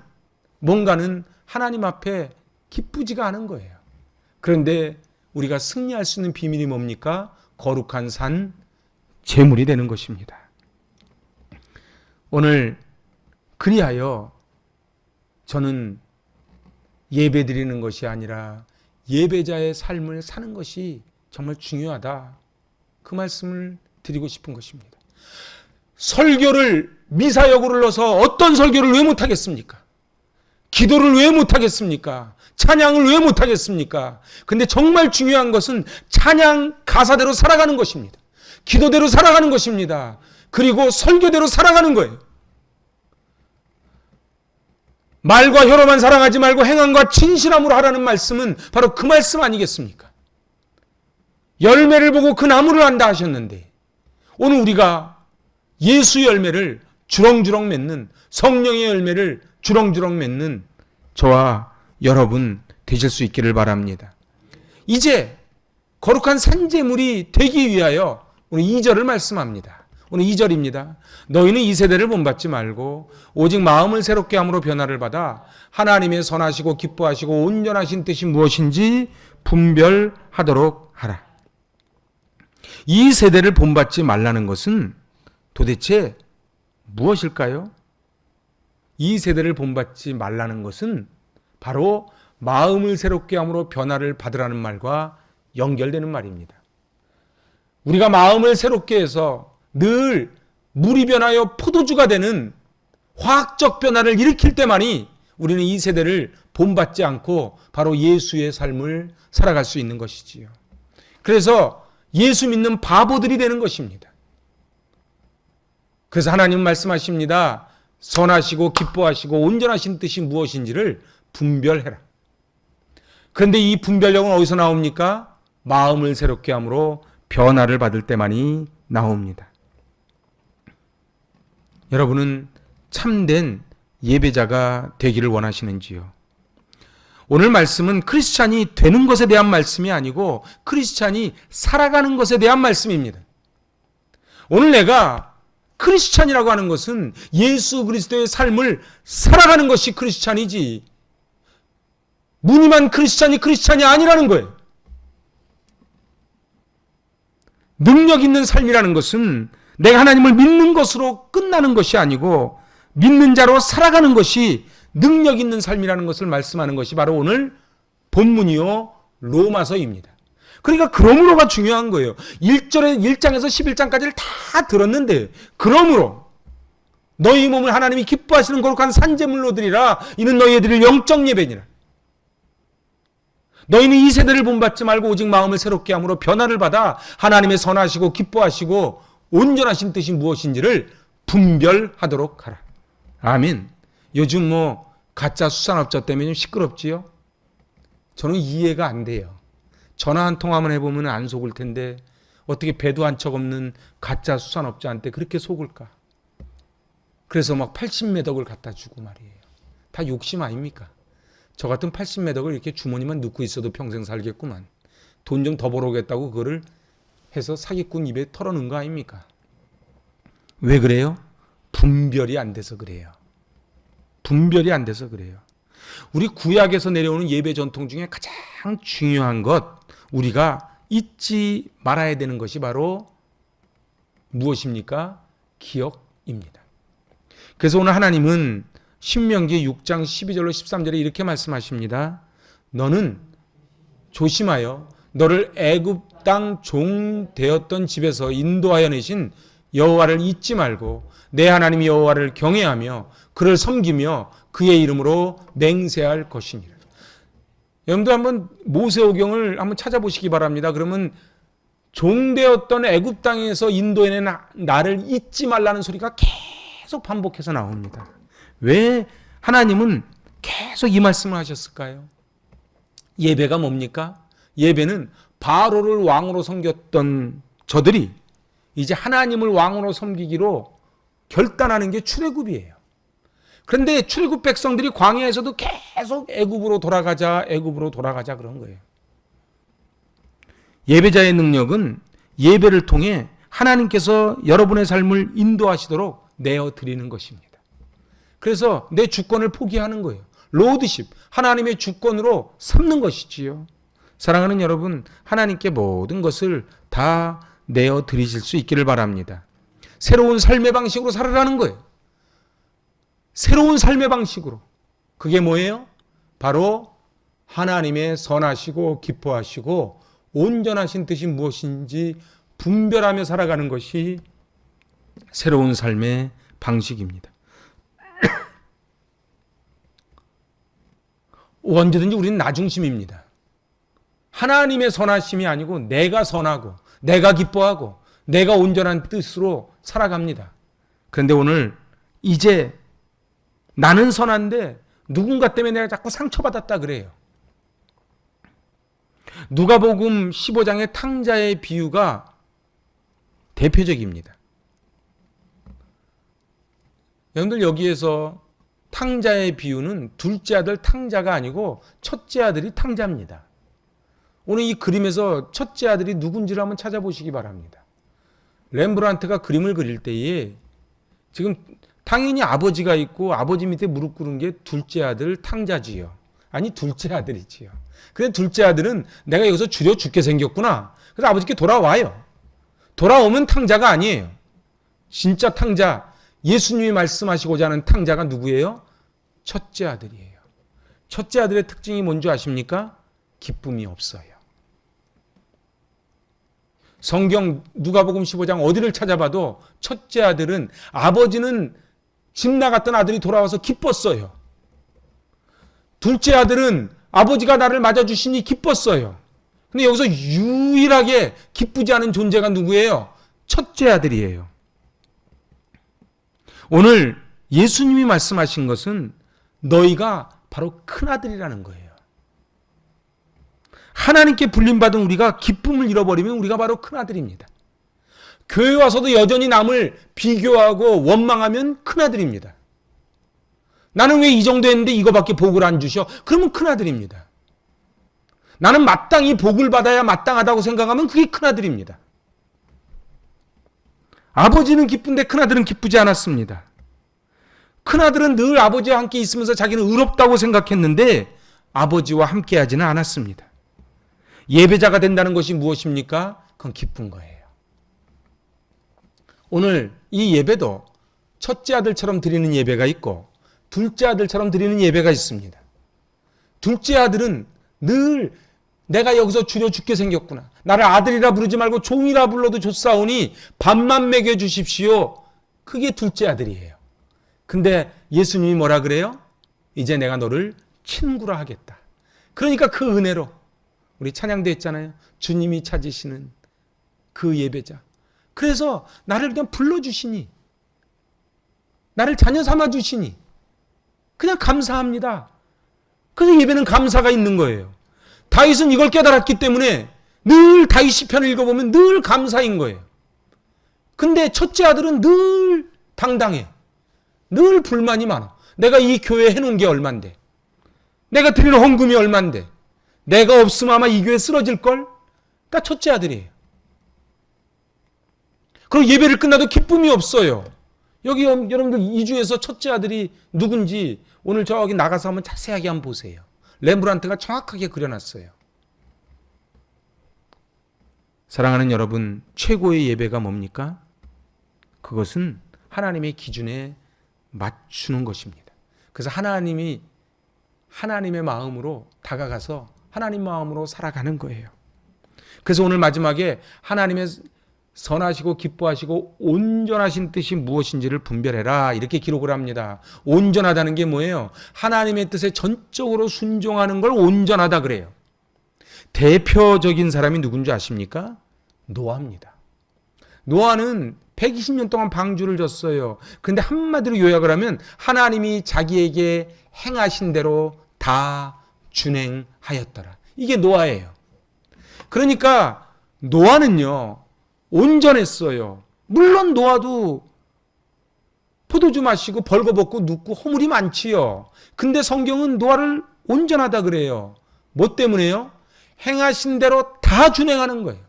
하나님 앞에 기쁘지가 않은 거예요. 그런데 우리가 승리할 수 있는 비밀이 뭡니까? 거룩한 산 제물이 되는 것입니다. 오늘 그리하여 저는 예배 드리는 것이 아니라 예배자의 삶을 사는 것이 정말 중요하다, 그 말씀을 드리고 싶은 것입니다. 설교를 미사역으로 넣어서 어떤 설교를 왜 못하겠습니까? 기도를 왜 못하겠습니까? 찬양을 왜 못하겠습니까? 근데 정말 중요한 것은 찬양 가사대로 살아가는 것입니다. 기도대로 살아가는 것입니다. 그리고 설교대로 살아가는 거예요. 말과 혀로만 사랑하지 말고 행함과 진실함으로 하라는 말씀은 바로 그 말씀 아니겠습니까? 열매를 보고 그 나무를 안다 하셨는데, 오늘 우리가 예수 열매를 주렁주렁 맺는, 성령의 열매를 주렁주렁 맺는 저와 여러분 되실 수 있기를 바랍니다. 이제 거룩한 산제물이 되기 위하여 오늘 2절을 말씀합니다. 오늘 2절입니다. 너희는 이 세대를 본받지 말고 오직 마음을 새롭게 함으로 변화를 받아 하나님의 선하시고 기뻐하시고 온전하신 뜻이 무엇인지 분별하도록 하라. 이 세대를 본받지 말라는 것은 도대체 무엇일까요? 이 세대를 본받지 말라는 것은 바로 마음을 새롭게 함으로 변화를 받으라는 말과 연결되는 말입니다. 우리가 마음을 새롭게 해서 늘 물이 변하여 포도주가 되는 화학적 변화를 일으킬 때만이 우리는 이 세대를 본받지 않고 바로 예수의 삶을 살아갈 수 있는 것이지요. 그래서 예수 믿는 바보들이 되는 것입니다. 그래서 하나님 말씀하십니다. 선하시고 기뻐하시고 온전하신 뜻이 무엇인지를 분별해라. 그런데 이 분별력은 어디서 나옵니까? 마음을 새롭게 함으로 변화를 받을 때만이 나옵니다. 여러분은 참된 예배자가 되기를 원하시는지요? 오늘 말씀은 크리스찬이 되는 것에 대한 말씀이 아니고 크리스찬이 살아가는 것에 대한 말씀입니다. 오늘 내가 크리스찬이라고 하는 것은 예수 그리스도의 삶을 살아가는 것이 크리스찬이지, 무늬만 크리스찬이 아니라는 거예요. 능력 있는 삶이라는 것은 내가 하나님을 믿는 것으로 끝나는 것이 아니고 믿는 자로 살아가는 것이 능력 있는 삶이라는 것을 말씀하는 것이 바로 오늘 본문이요 로마서입니다. 그러니까 그러므로가 중요한 거예요. 1장에서 11장까지를 다 들었는데 그러므로 너희 몸을 하나님이 기뻐하시는 거룩한 산제물로 드리라. 이는 너희의 드릴 영적 예배니라. 너희는 이 세대를 본받지 말고 오직 마음을 새롭게 함으로 변화를 받아 하나님의 선하시고 기뻐하시고 온전하신 뜻이 무엇인지를 분별하도록 하라. 아멘. 요즘 가짜 수산업자 때문에 좀 시끄럽지요? 저는 이해가 안 돼요. 전화 한 통화만 해보면 안 속을 텐데 어떻게 배도 한 척 없는 가짜 수산업자한테 그렇게 속을까? 그래서 막 80매덕을 갖다 주고 말이에요. 다 욕심 아닙니까? 저 같은 80매덕을 이렇게 주머니만 넣고 있어도 평생 살겠구만. 돈 좀 더 벌어오겠다고 그거를 해서 사기꾼 입에 털어넣은 거 아닙니까? 왜 그래요? 분별이 안 돼서 그래요. 분별이 안 돼서 그래요. 우리 구약에서 내려오는 예배 전통 중에 가장 중요한 것, 우리가 잊지 말아야 되는 것이 바로 무엇입니까? 기억입니다. 그래서 오늘 하나님은 신명기 6장 12절로 13절에 이렇게 말씀하십니다. 너는 조심하여 너를 애굽 땅 종 되었던 집에서 인도하여 내신 여호와를 잊지 말고 내 하나님 여호와를 경외하며 그를 섬기며 그의 이름으로 맹세할 것이니라. 여러분도 한번 모세오경을 한번 찾아보시기 바랍니다. 그러면 종되었던 애굽 땅에서 인도해낸 나를 잊지 말라는 소리가 계속 반복해서 나옵니다. 왜 하나님은 계속 이 말씀을 하셨을까요? 예배가 뭡니까? 예배는 바로를 왕으로 섬겼던 저들이 이제 하나님을 왕으로 섬기기로 결단하는 게 출애굽이에요. 그런데 출애굽 백성들이 광야에서도 계속 애굽으로 돌아가자 그런 거예요. 예배자의 능력은 예배를 통해 하나님께서 여러분의 삶을 인도하시도록 내어드리는 것입니다. 그래서 내 주권을 포기하는 거예요. 로드십, 하나님의 주권으로 삼는 것이지요. 사랑하는 여러분, 하나님께 모든 것을 다 내어드리실 수 있기를 바랍니다. 새로운 삶의 방식으로 살아가는 거예요. 새로운 삶의 방식으로. 그게 뭐예요? 바로 하나님의 선하시고 기뻐하시고 온전하신 뜻이 무엇인지 분별하며 살아가는 것이 새로운 삶의 방식입니다. 언제든지 우리는 나 중심입니다. 하나님의 선하심이 아니고 내가 선하고 내가 기뻐하고 내가 온전한 뜻으로 살아갑니다. 그런데 오늘 이제 나는 선한데 누군가 때문에 내가 자꾸 상처받았다 그래요. 누가복음 15장의 탕자의 비유가 대표적입니다. 여러분들 여기에서 탕자의 비유는 둘째 아들 탕자가 아니고 첫째 아들이 탕자입니다. 오늘 이 그림에서 첫째 아들이 누군지를 한번 찾아보시기 바랍니다. 렘브란트가 그림을 그릴 때에 지금 당연히 아버지가 있고 아버지 밑에 무릎 꿇은 게 둘째 아들 탕자지요. 아니 둘째 아들이지요. 근데 둘째 아들은 내가 여기서 줄여 죽게 생겼구나. 그래서 아버지께 돌아와요. 돌아오면 탕자가 아니에요. 진짜 탕자, 예수님이 말씀하시고자 하는 탕자가 누구예요? 첫째 아들이에요. 첫째 아들의 특징이 뭔지 아십니까? 기쁨이 없어요. 성경 누가복음 15장 어디를 찾아봐도 첫째 아들은 아버지는 집 나갔던 아들이 돌아와서 기뻤어요. 둘째 아들은 아버지가 나를 맞아주시니 기뻤어요. 근데 여기서 유일하게 기쁘지 않은 존재가 누구예요? 첫째 아들이에요. 오늘 예수님이 말씀하신 것은 너희가 바로 큰아들이라는 거예요. 하나님께 불림받은 우리가 기쁨을 잃어버리면 우리가 바로 큰아들입니다. 교회 와서도 여전히 남을 비교하고 원망하면 큰아들입니다. 나는 왜 이 정도 했는데 이거밖에 복을 안 주셔? 그러면 큰아들입니다. 나는 마땅히 복을 받아야 마땅하다고 생각하면 그게 큰아들입니다. 아버지는 기쁜데 큰아들은 기쁘지 않았습니다. 큰아들은 늘 아버지와 함께 있으면서 자기는 의롭다고 생각했는데 아버지와 함께 하지는 않았습니다. 예배자가 된다는 것이 무엇입니까? 그건 기쁜 거예요. 오늘 이 예배도 첫째 아들처럼 드리는 예배가 있고 둘째 아들처럼 드리는 예배가 있습니다. 둘째 아들은 늘 내가 여기서 주려 죽게 생겼구나. 나를 아들이라 부르지 말고 종이라 불러도 좋사오니 밥만 먹여주십시오. 그게 둘째 아들이에요. 근데 예수님이 뭐라 그래요? 이제 내가 너를 친구라 하겠다. 그러니까 그 은혜로 우리 찬양도 했잖아요. 주님이 찾으시는 그 예배자. 그래서 나를 그냥 불러주시니, 나를 자녀 삼아주시니 그냥 감사합니다. 그래서 예배는 감사가 있는 거예요. 다윗은 이걸 깨달았기 때문에 늘 다윗 시편을 읽어보면 늘 감사인 거예요. 근데 첫째 아들은 늘 당당해. 늘 불만이 많아. 내가 이 교회에 해놓은 게 얼만데, 내가 드리는 헌금이 얼만데, 내가 없으면 아마 이 교회 쓰러질걸? 그러니까 첫째 아들이에요. 그리고 예배를 끝나도 기쁨이 없어요. 여기 여러분들 이 중에서 첫째 아들이 누군지 오늘 저기 나가서 한번 자세하게 한번 보세요. 렘브란트가 정확하게 그려놨어요. 사랑하는 여러분, 최고의 예배가 뭡니까? 그것은 하나님의 기준에 맞추는 것입니다. 그래서 하나님의 마음으로 다가가서 하나님 마음으로 살아가는 거예요. 그래서 오늘 마지막에 하나님의 선하시고 기뻐하시고 온전하신 뜻이 무엇인지를 분별해라 이렇게 기록을 합니다. 온전하다는 게 뭐예요? 하나님의 뜻에 전적으로 순종하는 걸 온전하다 그래요. 대표적인 사람이 누군지 아십니까? 노아입니다. 노아는 120년 동안 방주를 졌어요. 그런데 한마디로 요약을 하면 하나님이 자기에게 행하신 대로 다 준행하였더라. 이게 노아예요. 그러니까 노아는요 온전했어요. 물론 노아도 포도주 마시고 벌거벗고 눕고 허물이 많지요. 근데 성경은 노아를 온전하다 그래요. 뭐 때문에요? 행하신 대로 다 준행하는 거예요.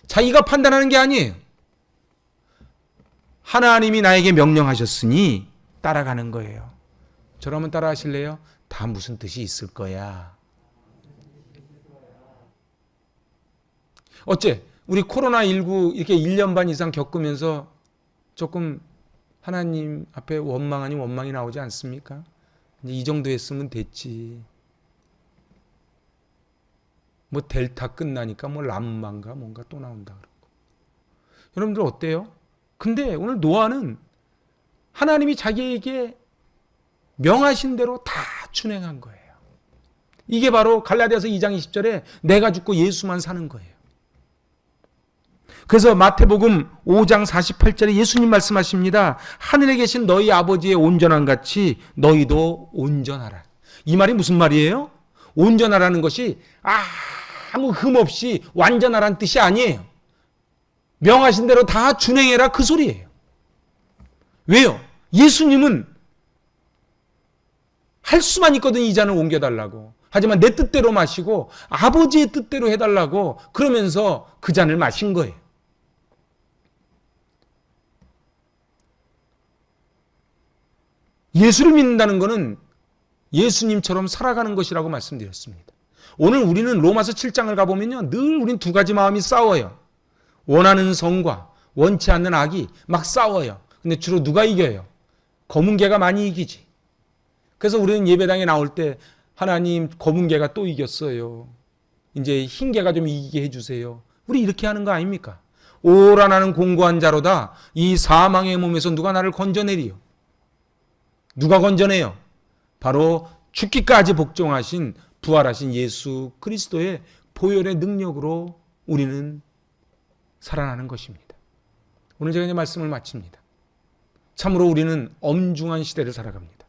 자기가 판단하는 게 아니에요. 하나님이 나에게 명령하셨으니 따라가는 거예요. 저를 한번 따라 하실래요? 다 무슨 뜻이 있을 거야. 어째 우리 코로나19 이렇게 1년 반 이상 겪으면서 조금 하나님 앞에 원망 아닌 원망이 나오지 않습니까? 이제 이 정도 했으면 됐지. 뭐 델타 끝나니까 뭐 람마인가 뭔가 또 나온다 그러고. 여러분들 어때요? 근데 오늘 노아는 하나님이 자기에게 명하신 대로 다 준행한 거예요. 이게 바로 갈라디아서 2장 20절에 내가 죽고 예수만 사는 거예요. 그래서 마태복음 5장 48절에 예수님 말씀하십니다. 하늘에 계신 너희 아버지의 온전한 같이 너희도 온전하라. 이 말이 무슨 말이에요? 온전하라는 것이 아무 흠 없이 완전하라는 뜻이 아니에요. 명하신 대로 다 준행해라 그 소리예요. 왜요? 예수님은 할 수만 있거든 이 잔을 옮겨달라고. 하지만 내 뜻대로 마시고 아버지의 뜻대로 해달라고 그러면서 그 잔을 마신 거예요. 예수를 믿는다는 것은 예수님처럼 살아가는 것이라고 말씀드렸습니다. 오늘 우리는 로마서 7장을 가보면요. 늘 우린 두 가지 마음이 싸워요. 원하는 성과 원치 않는 악이 막 싸워요. 근데 주로 누가 이겨요? 검은 개가 많이 이기지. 그래서 우리는 예배당에 나올 때 하나님 검은 개가 또 이겼어요. 이제 흰 개가 좀 이기게 해주세요. 우리 이렇게 하는 거 아닙니까? 오라 나는 공고한 자로다. 이 사망의 몸에서 누가 나를 건져내리요? 누가 건져내요? 바로 죽기까지 복종하신 부활하신 예수 그리스도의 보혈의 능력으로 우리는 살아나는 것입니다. 오늘 제가 이제 말씀을 마칩니다. 참으로 우리는 엄중한 시대를 살아갑니다.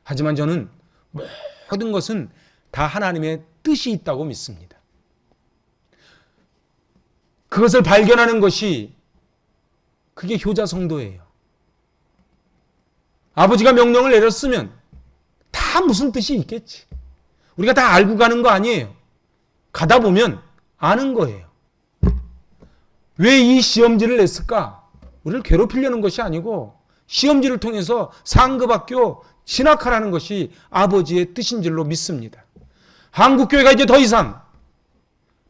하지만 저는 모든 것은 다 하나님의 뜻이 있다고 믿습니다. 그것을 발견하는 것이 그게 효자 성도예요. 아버지가 명령을 내렸으면 다 무슨 뜻이 있겠지. 우리가 다 알고 가는 거 아니에요. 가다 보면 아는 거예요. 왜 이 시험지를 냈을까? 우리를 괴롭히려는 것이 아니고 시험지를 통해서 상급학교 진학하라는 것이 아버지의 뜻인 줄로 믿습니다. 한국교회가 이제 더 이상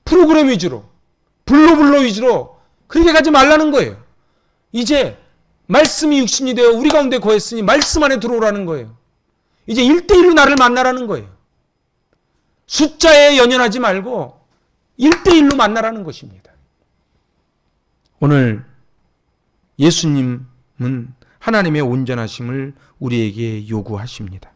프로그램 위주로 블로블로 위주로 그렇게 가지 말라는 거예요. 이제 말씀이 육신이 되어 우리 가운데 거했으니 말씀 안에 들어오라는 거예요. 이제 1대1로 나를 만나라는 거예요. 숫자에 연연하지 말고 1대1로 만나라는 것입니다. 오늘 예수님은 하나님의 온전하심을 우리에게 요구하십니다.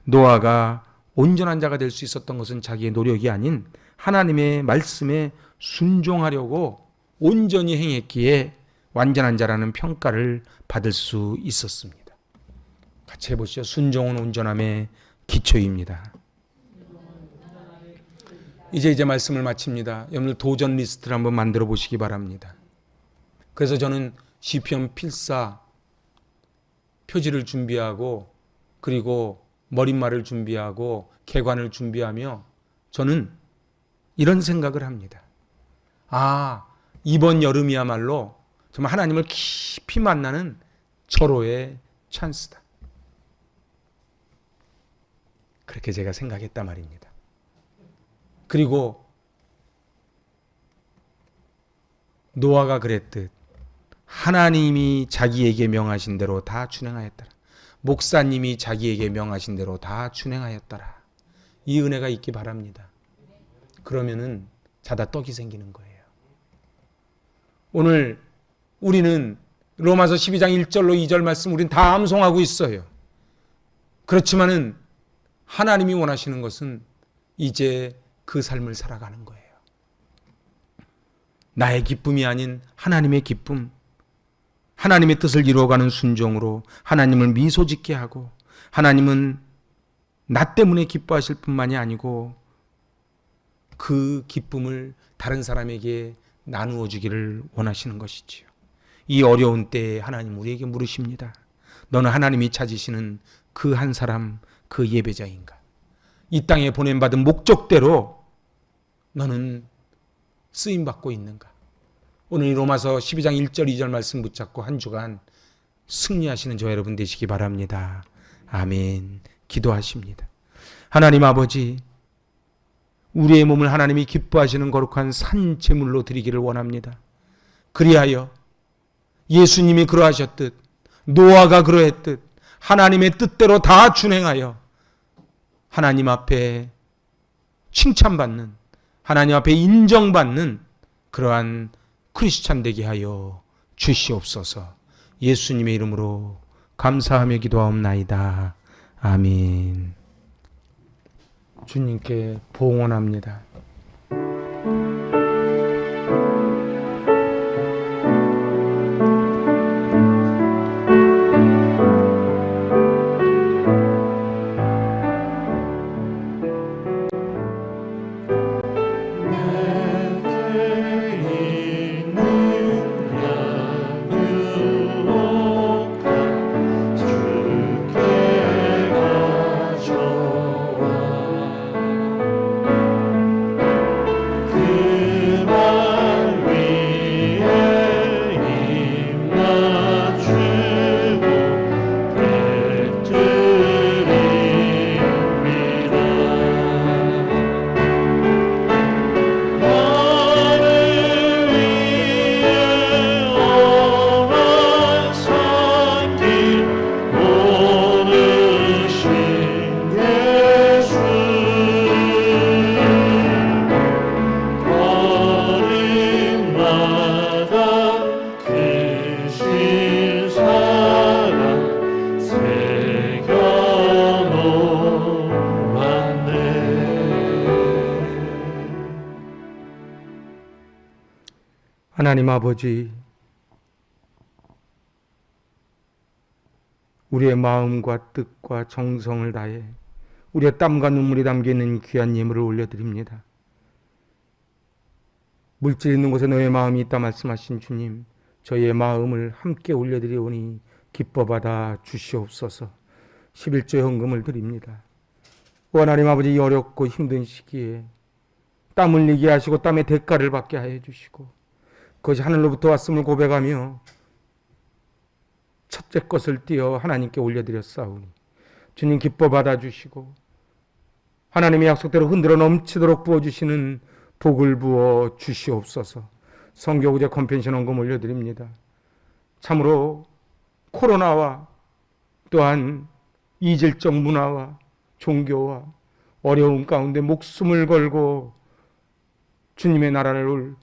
노아가 온전한 자가 될 수 있었던 것은 자기의 노력이 아닌 하나님의 말씀에 순종하려고 온전히 행했기에 완전한 자라는 평가를 받을 수 있었습니다. 같이 해보시죠. 순종은 온전함의 기초입니다. 이제 말씀을 마칩니다. 여러분들 도전 리스트를 한번 만들어 보시기 바랍니다. 그래서 저는 시편 필사 표지를 준비하고 그리고 머릿말을 준비하고 개관을 준비하며 저는 이런 생각을 합니다. 이번 여름이야말로 정말 하나님을 깊이 만나는 절호의 찬스다. 그렇게 제가 생각했단 말입니다. 그리고 노아가 그랬듯 하나님이 자기에게 명하신 대로 다 준행하였더라. 목사님이 자기에게 명하신 대로 다 준행하였더라. 이 은혜가 있기 바랍니다. 그러면은 자다 떡이 생기는 거예요. 오늘 우리는 로마서 12장 1절로 2절 말씀 우리는 다 암송하고 있어요. 그렇지만은 하나님이 원하시는 것은 이제 그 삶을 살아가는 거예요. 나의 기쁨이 아닌 하나님의 기쁨, 하나님의 뜻을 이루어가는 순종으로 하나님을 미소 짓게 하고 하나님은 나 때문에 기뻐하실 뿐만이 아니고 그 기쁨을 다른 사람에게 나누어 주기를 원하시는 것이지요. 이 어려운 때에 하나님 우리에게 물으십니다. 너는 하나님이 찾으시는 그 한 사람, 그 예배자인가? 이 땅에 보냄받은 목적대로 너는 쓰임받고 있는가? 오늘 이 로마서 12장 1절 2절 말씀 붙잡고 한 주간 승리하시는 저 여러분 되시기 바랍니다. 아멘. 기도하십니다. 하나님 아버지, 우리의 몸을 하나님이 기뻐하시는 거룩한 산 제물로 드리기를 원합니다. 그리하여 예수님이 그러하셨듯 노아가 그러했듯 하나님의 뜻대로 다 준행하여 하나님 앞에 칭찬받는, 하나님 앞에 인정받는 그러한 크리스찬 되게 하여 주시옵소서. 예수님의 이름으로 감사하며 기도하옵나이다. 아멘. 주님께 봉헌합니다. 하나님 아버지, 우리의 마음과 뜻과 정성을 다해 우리의 땀과 눈물이 담겨있는 귀한 예물을 올려드립니다. 물질 있는 곳에 너의 마음이 있다 말씀하신 주님, 저희의 마음을 함께 올려드리오니 기뻐 받아 주시옵소서. 11조 헌금을 드립니다. 하나님 아버지, 이 어렵고 힘든 시기에 땀 흘리게 하시고 땀의 대가를 받게 하여 주시고 그것이 하늘로부터 왔음을 고백하며 첫째 것을 띄어 하나님께 올려드렸사오니 주님 기뻐 받아주시고 하나님의 약속대로 흔들어 넘치도록 부어주시는 복을 부어 주시옵소서. 선교구제 컴펜션 헌금 올려드립니다. 참으로 코로나와 또한 이질적 문화와 종교와 어려운 가운데 목숨을 걸고 주님의 나라를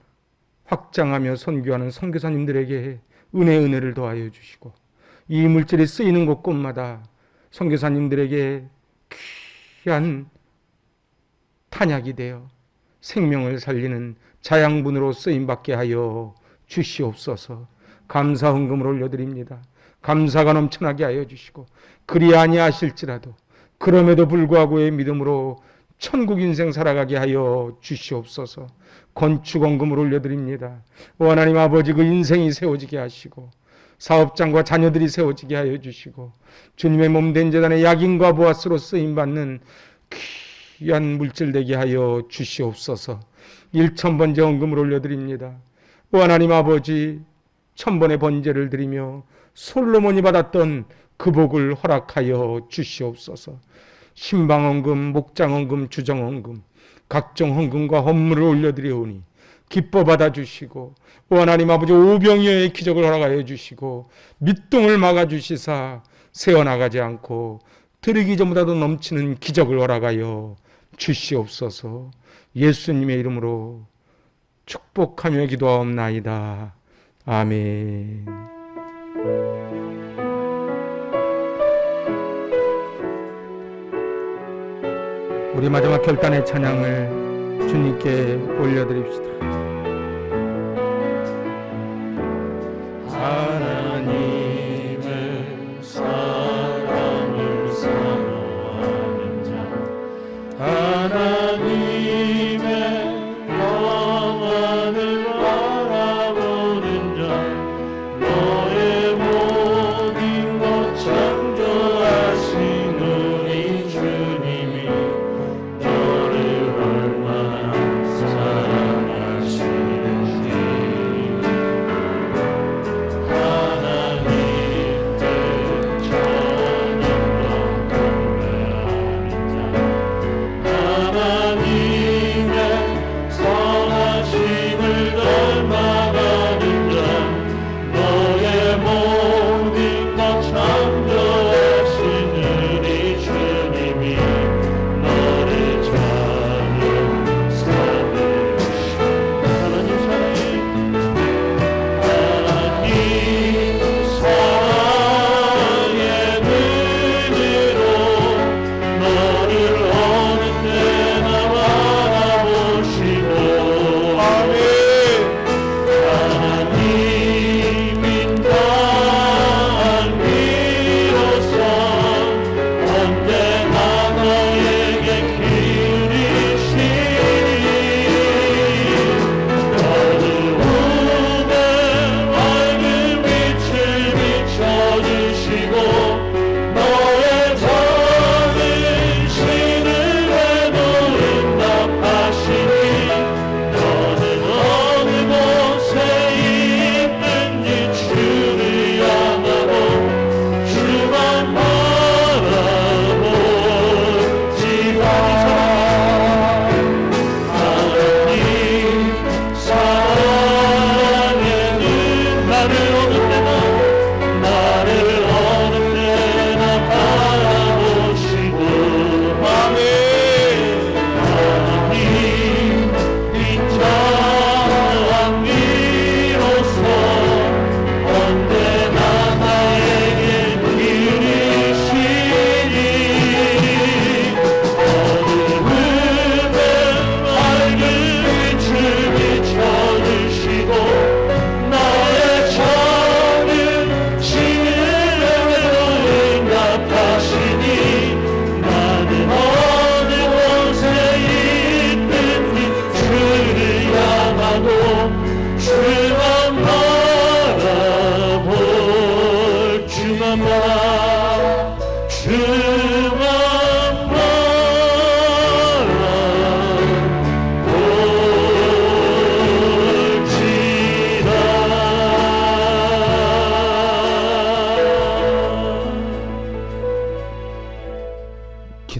확장하며 선교하는 선교사님들에게 은혜를 더하여 주시고 이 물질이 쓰이는 곳곳마다 선교사님들에게 귀한 탄약이 되어 생명을 살리는 자양분으로 쓰임받게 하여 주시옵소서. 감사 헌금을 올려드립니다. 감사가 넘쳐나게 하여 주시고 그리 아니하실지라도 그럼에도 불구하고의 믿음으로 천국 인생 살아가게 하여 주시옵소서. 건축 헌금을 올려드립니다. 하나님 아버지, 그 인생이 세워지게 하시고 사업장과 자녀들이 세워지게 하여 주시고 주님의 몸된 제단의 약인과 보아스로 쓰임받는 귀한 물질 되게 하여 주시옵소서. 1000번째 헌금을 올려드립니다. 하나님 아버지, 1000번의 번제를 드리며 솔로몬이 받았던 그 복을 허락하여 주시옵소서. 신방헌금, 목장헌금, 주정헌금, 각종 헌금과 헌물을 올려드리오니 기뻐 받아주시고 하나님 아버지, 오병이어의 기적을 허락하여 주시고 밑동을 막아주시사 새어나가지 않고 들이기 전보다도 넘치는 기적을 허락하여 주시옵소서. 예수님의 이름으로 축복하며 기도하옵나이다. 아멘. 우리 마지막 결단의 찬양을 주님께 올려드립시다. 하나님의 사랑을 사모하는 자, 하나님의 영광을 바라보는 자, 너의 모든 것 창조하신 우리 주님이 너를 얼마나 사랑하시는지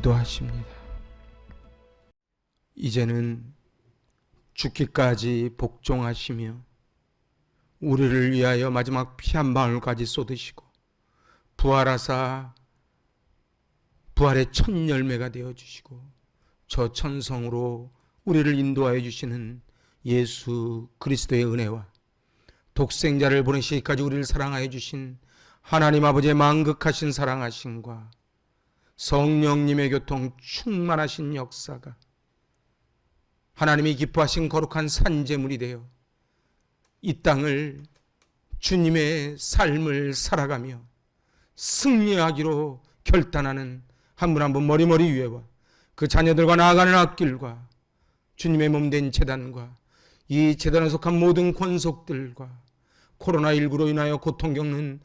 기도하십니다. 이제는 죽기까지 복종하시며 우리를 위하여 마지막 피 한 방울까지 쏟으시고 부활하사 부활의 첫 열매가 되어주시고 저 천성으로 우리를 인도하여 주시는 예수 그리스도의 은혜와 독생자를 보내시기까지 우리를 사랑하여 주신 하나님 아버지의 만극하신 사랑하심과 성령님의 교통 충만하신 역사가 하나님이 기뻐하신 거룩한 산재물이 되어 이 땅을 주님의 삶을 살아가며 승리하기로 결단하는 한 분 한 분 머리머리 위에와 그 자녀들과 나아가는 앞길과 주님의 몸된 재단과 이 재단에 속한 모든 권속들과 코로나19로 인하여 고통 겪는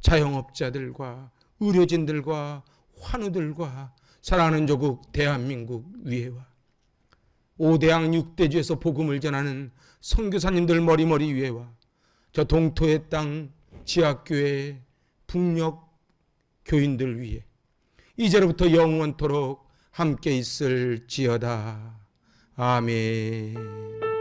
자영업자들과 의료진들과 환우들과 사랑하는 조국 대한민국 위에와 5대양 6대주에서 복음을 전하는 선교사님들 머리머리 위에와 저 동토의 땅 지하교회 북녘 교인들 위에 이제로부터 영원토록 함께 있을지어다. 아멘.